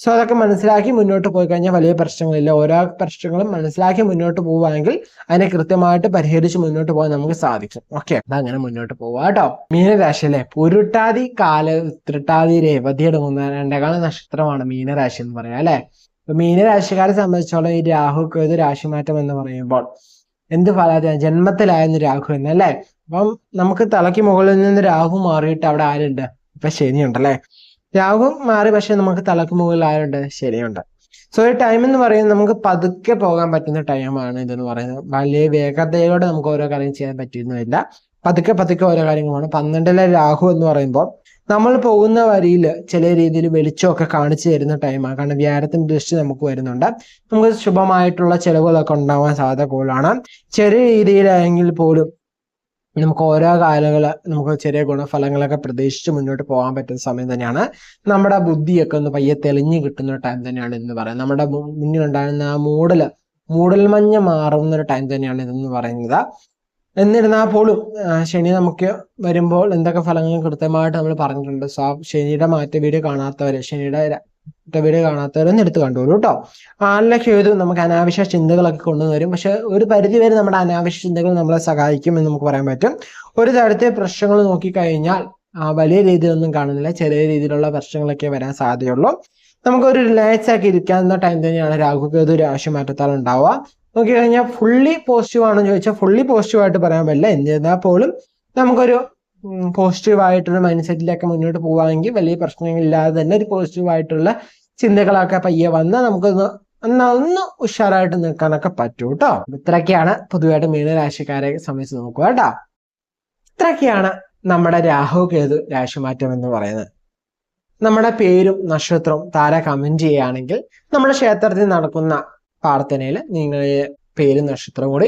സോ അതൊക്കെ മനസ്സിലാക്കി മുന്നോട്ട് പോയി കഴിഞ്ഞാൽ വലിയ പ്രശ്നങ്ങളില്ല. ഓരോ പ്രശ്നങ്ങളും മനസ്സിലാക്കി മുന്നോട്ട് പോവുകയാണെങ്കിൽ അതിനെ കൃത്യമായിട്ട് പരിഹരിച്ച് മുന്നോട്ട് പോകാൻ നമുക്ക് സാധിക്കും. ഓക്കെ, അതങ്ങനെ മുന്നോട്ട് പോവാ കേട്ടോ. മീനരാശിയിലെ പുരുട്ടാതി കാല ഉത്രട്ടാതി രേവതി അടങ്ങുന്ന 2 നക്ഷത്രമാണ് മീനരാശി എന്ന് പറയാം അല്ലെ. അപ്പൊ മീനരാശിക്കാരെ സംബന്ധിച്ചോളം ഈ രാഹു കേതു രാശിമാറ്റം എന്ന് പറയുമ്പോൾ എന്ത് ഫലമാണ്? ജന്മത്തിലായിരുന്നു രാഹു എന്നല്ലേ. അപ്പം നമുക്ക് തലയ്ക്ക് മുകളിൽ നിന്ന് രാഹു മാറിയിട്ട് അവിടെ ആരുണ്ട്? ഇപ്പൊ ശനിയുണ്ടല്ലേ. രാഹു മാറി, പക്ഷെ നമുക്ക് തലയ്ക്ക് മുകളിൽ ആരുണ്ട്? ശനിയുണ്ട്. സോ ഈ ടൈം എന്ന് പറയുന്നത് നമുക്ക് പതുക്കെ പോകാൻ പറ്റുന്ന ടൈമാണ് ഇതെന്ന് പറയുന്നത്. വലിയ വേഗതയോടെ നമുക്ക് ഓരോ കാര്യം ചെയ്യാൻ പറ്റുന്നില്ല. പതുക്കെ പതുക്കെ ഓരോ കാര്യങ്ങളാണ്. 12-ലെ രാഹു എന്ന് പറയുമ്പോൾ നമ്മൾ പോകുന്ന വരിയിൽ ചില രീതിയിൽ വെളിച്ചമൊക്കെ കാണിച്ചു തരുന്ന ടൈമാണ്. കാരണം വ്യാഴത്തിന്റെ ദൃഷ്ടി നമുക്ക് വരുന്നുണ്ട്. നമുക്ക് ശുഭമായിട്ടുള്ള ചെലവുകളൊക്കെ ഉണ്ടാവാൻ സാധ്യത കൂടുതലാണ്. ചെറിയ രീതിയിലായെങ്കിൽ പോലും നമുക്ക് ഓരോ കാലങ്ങൾ നമുക്ക് ചെറിയ ഗുണഫലങ്ങളൊക്കെ പ്രതീക്ഷിച്ച് മുന്നോട്ട് പോകാൻ പറ്റുന്ന സമയം തന്നെയാണ്. നമ്മുടെ ബുദ്ധിയൊക്കെ ഒന്ന് പയ്യെ തെളിഞ്ഞു കിട്ടുന്ന ടൈം തന്നെയാണ് എന്ന് പറയുന്നത്. നമ്മുടെ മുന്നിലുണ്ടായിരുന്ന ആ മൂടൽമഞ്ഞ് മാറുന്ന ഒരു ടൈം തന്നെയാണ് ഇതെന്ന് പറയുന്നത്. എന്നിരുന്നാൽ പോലും ശനി നമുക്ക് വരുമ്പോൾ എന്തൊക്കെ ഫലങ്ങൾ കൃത്യമായിട്ട് നമ്മൾ പറഞ്ഞിട്ടുണ്ട്. സോ ശനിയുടെ മാറ്റ വീഡിയോ കാണാത്തവരൊന്നും എടുത്ത് കണ്ടോളൂ കേട്ടോ. 4 കേതു നമുക്ക് അനാവശ്യ ചിന്തകളൊക്കെ കൊണ്ടുവരും. പക്ഷെ ഒരു പരിധി വരെ നമ്മുടെ അനാവശ്യ ചിന്തകൾ നമ്മളെ സഹായിക്കും എന്ന് നമുക്ക് പറയാൻ പറ്റും. ഒരു തരത്തിൽ പ്രശ്നങ്ങൾ നോക്കിക്കഴിഞ്ഞാൽ വലിയ രീതിയിലൊന്നും കാണുന്നില്ല. ചെറിയ രീതിയിലുള്ള പ്രശ്നങ്ങളൊക്കെ വരാൻ സാധ്യതയുള്ളൂ. നമുക്കൊരു റിലാക്സ് ആക്കി ഇരിക്കാവുന്ന ടൈം തന്നെയാണ് രാഹു കേതു രാശി മാറ്റത്താൽ ഉണ്ടാവുക. നോക്കിക്കഴിഞ്ഞാൽ ഫുള്ളി പോസിറ്റീവ് ആണെന്ന് ചോദിച്ചാൽ ഫുള്ളി പോസിറ്റീവായിട്ട് പറയാൻ പറ്റില്ല. എന്നിരുന്നാൽ പോലും നമുക്കൊരു പോസിറ്റീവായിട്ടൊരു മൈൻഡ് സെറ്റിലൊക്കെ മുന്നോട്ട് പോവുകയാണെങ്കിൽ വലിയ പ്രശ്നങ്ങളില്ലാതെ തന്നെ ഒരു പോസിറ്റീവായിട്ടുള്ള ചിന്തകളൊക്കെ പയ്യെ വന്നാൽ നമുക്കൊന്ന് ഉഷാറായിട്ട് നിൽക്കാനൊക്കെ പറ്റൂ കേട്ടോ. ഇത്രയൊക്കെയാണ് പൊതുവായിട്ട് മീനരാശിക്കാരെ സംബന്ധിച്ച് നോക്കുക കേട്ടോ. ഇത്രയൊക്കെയാണ് നമ്മുടെ രാഹു കേതു രാശിമാറ്റം എന്ന് പറയുന്നത്. നമ്മുടെ പേരും നക്ഷത്രവും താര കമന്റ് ചെയ്യുകയാണെങ്കിൽ നമ്മുടെ ക്ഷേത്രത്തിൽ നടക്കുന്ന പ്രാർത്ഥനയിൽ നിങ്ങളുടെ പേരും നക്ഷത്രം കൂടി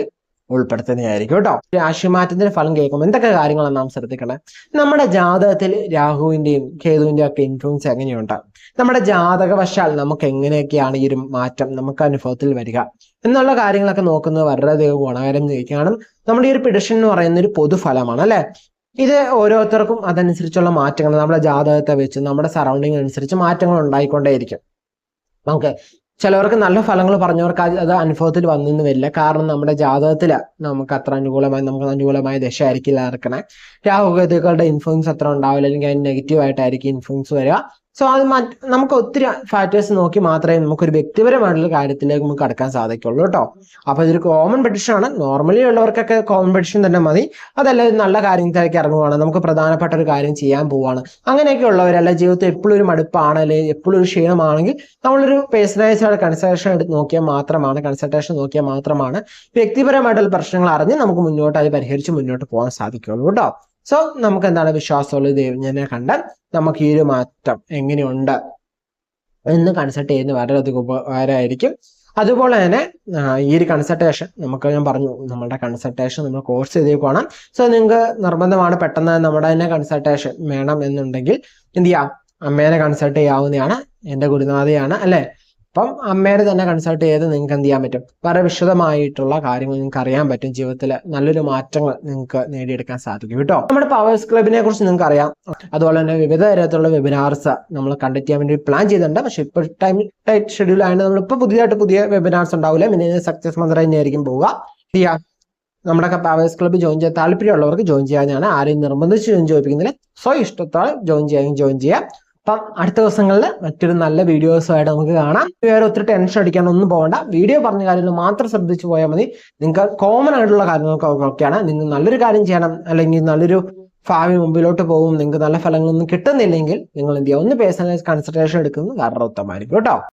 ഉൾപ്പെടുത്തുന്നതായിരിക്കും കേട്ടോ. രാശിമാറ്റത്തിന്റെ ഫലം കേൾക്കുമ്പോൾ എന്തൊക്കെ കാര്യങ്ങളാണ് നാം ശ്രദ്ധിക്കണം? നമ്മുടെ ജാതകത്തിൽ രാഹുവിന്റെയും കേതുവിന്റെയും ഒക്കെ ഇൻഫ്ലുവൻസ് എങ്ങനെയുണ്ട്? നമ്മുടെ ജാതകവശാൽ നമുക്ക് എങ്ങനെയൊക്കെയാണ് ഈ ഒരു മാറ്റം നമുക്ക് അനുഭവത്തിൽ വരിക എന്നുള്ള കാര്യങ്ങളൊക്കെ നോക്കുന്നത് വളരെയധികം ഗുണകരം കാരണം നമ്മുടെ ഈ ഒരു പ്രെഡിക്ഷൻ എന്ന് പറയുന്ന ഒരു പൊതുഫലമാണ് അല്ലെ. ഇത് ഓരോരുത്തർക്കും അതനുസരിച്ചുള്ള മാറ്റങ്ങൾ നമ്മുടെ ജാതകത്തെ വെച്ച് നമ്മുടെ സറൗണ്ടിങ് അനുസരിച്ച് മാറ്റങ്ങൾ ഉണ്ടായിക്കൊണ്ടേയിരിക്കും. നമുക്ക് ചിലവർക്ക് നല്ല ഫലങ്ങൾ പറഞ്ഞവർക്ക് അത് അനുഭവത്തിൽ വന്നെന്ന് വരില്ല. കാരണം നമ്മുടെ ജാതകത്തിൽ നമുക്ക് അത്ര അനുകൂലമായ ദശ ആയിരിക്കില്ല നടക്കണേ. രാഹുകേതുക്കളുടെ ഇൻഫ്ലുവൻസ് അത്ര ഉണ്ടാവില്ല, അല്ലെങ്കിൽ അതിന് നെഗറ്റീവ് ആയിട്ടായിരിക്കും ഇൻഫ്ലുവൻസ് വരിക. സോ അത് നമുക്ക് ഒത്തിരി ഫാക്ടേഴ്സ് നോക്കി മാത്രമേ നമുക്കൊരു വ്യക്തിപരമായിട്ടുള്ള കാര്യത്തിലേക്ക് നമുക്ക് കടക്കാൻ സാധിക്കുള്ളൂ കേട്ടോ. അപ്പൊ ഇതൊരു കോമൺ പെഡിഷൻ ആണ്. നോർമലി ഉള്ളവർക്കൊക്കെ കോമൺ പെഡിഷൻ തന്നെ മതി. അതല്ല നല്ല കാര്യത്തിലേക്ക് ഇറങ്ങുവാണ്, നമുക്ക് പ്രധാനപ്പെട്ട ഒരു കാര്യം ചെയ്യാൻ പോവാണ്, അങ്ങനെയൊക്കെ ഉള്ളവരല്ല ജീവിതത്തിൽ എപ്പോഴും ഒരു മടുപ്പാണ് അല്ലെങ്കിൽ എപ്പോഴും ഒരു ക്ഷീണമാണെങ്കിൽ നമ്മളൊരു പേഴ്സണലൈസ്ഡ് കൺസൾട്ടേഷൻ നോക്കിയാൽ മാത്രമാണ് വ്യക്തിപരമായിട്ടുള്ള പ്രശ്നങ്ങൾ അറിഞ്ഞ് നമുക്ക് മുന്നോട്ട് അത് പരിഹരിച്ച് മുന്നോട്ട് പോകാൻ സാധിക്കുള്ളൂ കേട്ടോ. സോ നമുക്ക് എന്താണ് വിശ്വാസമുള്ള ദൈവജ്ഞനെ കണ്ടാൽ നമുക്ക് ഈ ഒരു മാറ്റം എങ്ങനെയുണ്ട് എന്ന് കൺസൾട്ട് ചെയ്യുന്ന വളരെയധികം ഉപകാരമായിരിക്കും. അതുപോലെ തന്നെ ഈ ഒരു കൺസൾട്ടേഷൻ ഞാൻ പറഞ്ഞു നമ്മുടെ കൺസൾട്ടേഷൻ നമ്മൾ കോഴ്സ് ചെയ്തേക്കുവാണ്. സോ നിങ്ങൾക്ക് നിർബന്ധമാണ് പെട്ടെന്ന് നമ്മുടെ തന്നെ കൺസൾട്ടേഷൻ വേണം എന്നുണ്ടെങ്കിൽ എന്ത് ചെയ്യാം, അമ്മേനെ കൺസൾട്ട് ചെയ്യാവുന്നതാണ്. എൻ്റെ ഗുരുനാഥയാണ് അല്ലെ. അപ്പം അമ്മേനെ തന്നെ കൺസൾട്ട് ചെയ്ത് നിങ്ങൾക്ക് എന്ത് ചെയ്യാൻ പറ്റും, വളരെ വിശദമായിട്ടുള്ള കാര്യങ്ങൾ നിങ്ങൾക്ക് അറിയാൻ പറ്റും. ജീവിതത്തിൽ നല്ലൊരു മാറ്റങ്ങൾ നിങ്ങൾക്ക് നേടിയെടുക്കാൻ സാധിക്കും കേട്ടോ. നമ്മുടെ പവേഴ്സ് ക്ലബിനെ കുറിച്ച് നിങ്ങൾക്ക് അറിയാം. അതുപോലെ തന്നെ വിവിധ തരത്തിലുള്ള വെബിനാർസ് നമ്മൾ കണ്ടക്ട് ചെയ്യാൻ വേണ്ടി പ്ലാൻ ചെയ്തിട്ടുണ്ട്. പക്ഷെ ഇപ്പോൾ ടൈറ്റ് ഷെഡ്യൂൾ ആയതുകൊണ്ട് നമ്മളിപ്പോൾ പുതിയ വെബിനാർസ് ഉണ്ടാവില്ല. പിന്നെ സക്സസ് മന്ത്ര തന്നെയായിരിക്കും പോവുക. ചെയ്യാം നമ്മുടെ പവേഴ്സ് ക്ലബ്ബ് ജോയിൻ ചെയ്യാൻ താല്പര്യമുള്ളവർക്ക് ജോയിൻ ചെയ്യാനാണ്. ആരെയും നിർബന്ധിച്ച് ജോയിൻ ചെയ്യിപ്പിക്കുന്നില്ല. സോ ഇഷ്ടത്തോടെ ജോയിൻ ചെയ്യാം. അപ്പം അടുത്ത ദിവസങ്ങളിൽ മറ്റൊരു നല്ല വീഡിയോസുമായിട്ട് നമുക്ക് കാണാം. വേറെ ഒത്തിരി ടെൻഷൻ അടിക്കാനൊന്നും പോകണ്ട. വീഡിയോ പറഞ്ഞ കാര്യങ്ങൾ മാത്രം ശ്രദ്ധിച്ചു പോയാൽ മതി. നിങ്ങൾക്ക് കോമൺ ആയിട്ടുള്ള കാര്യങ്ങൾക്കൊക്കെയാണ്. നിങ്ങൾ നല്ലൊരു കാര്യം ചെയ്യണം അല്ലെങ്കിൽ നല്ലൊരു ഭാവി മുമ്പിലോട്ട് പോകും, നിങ്ങൾക്ക് നല്ല ഫലങ്ങളൊന്നും കിട്ടുന്നില്ലെങ്കിൽ നിങ്ങൾ എന്ത് ചെയ്യുക, ഒന്ന് പേഴ്സണലൈസ് കൺസൾട്ടേഷൻ എടുക്കുന്നത് വളരെ ഉത്തമമായിരിക്കും കേട്ടോ.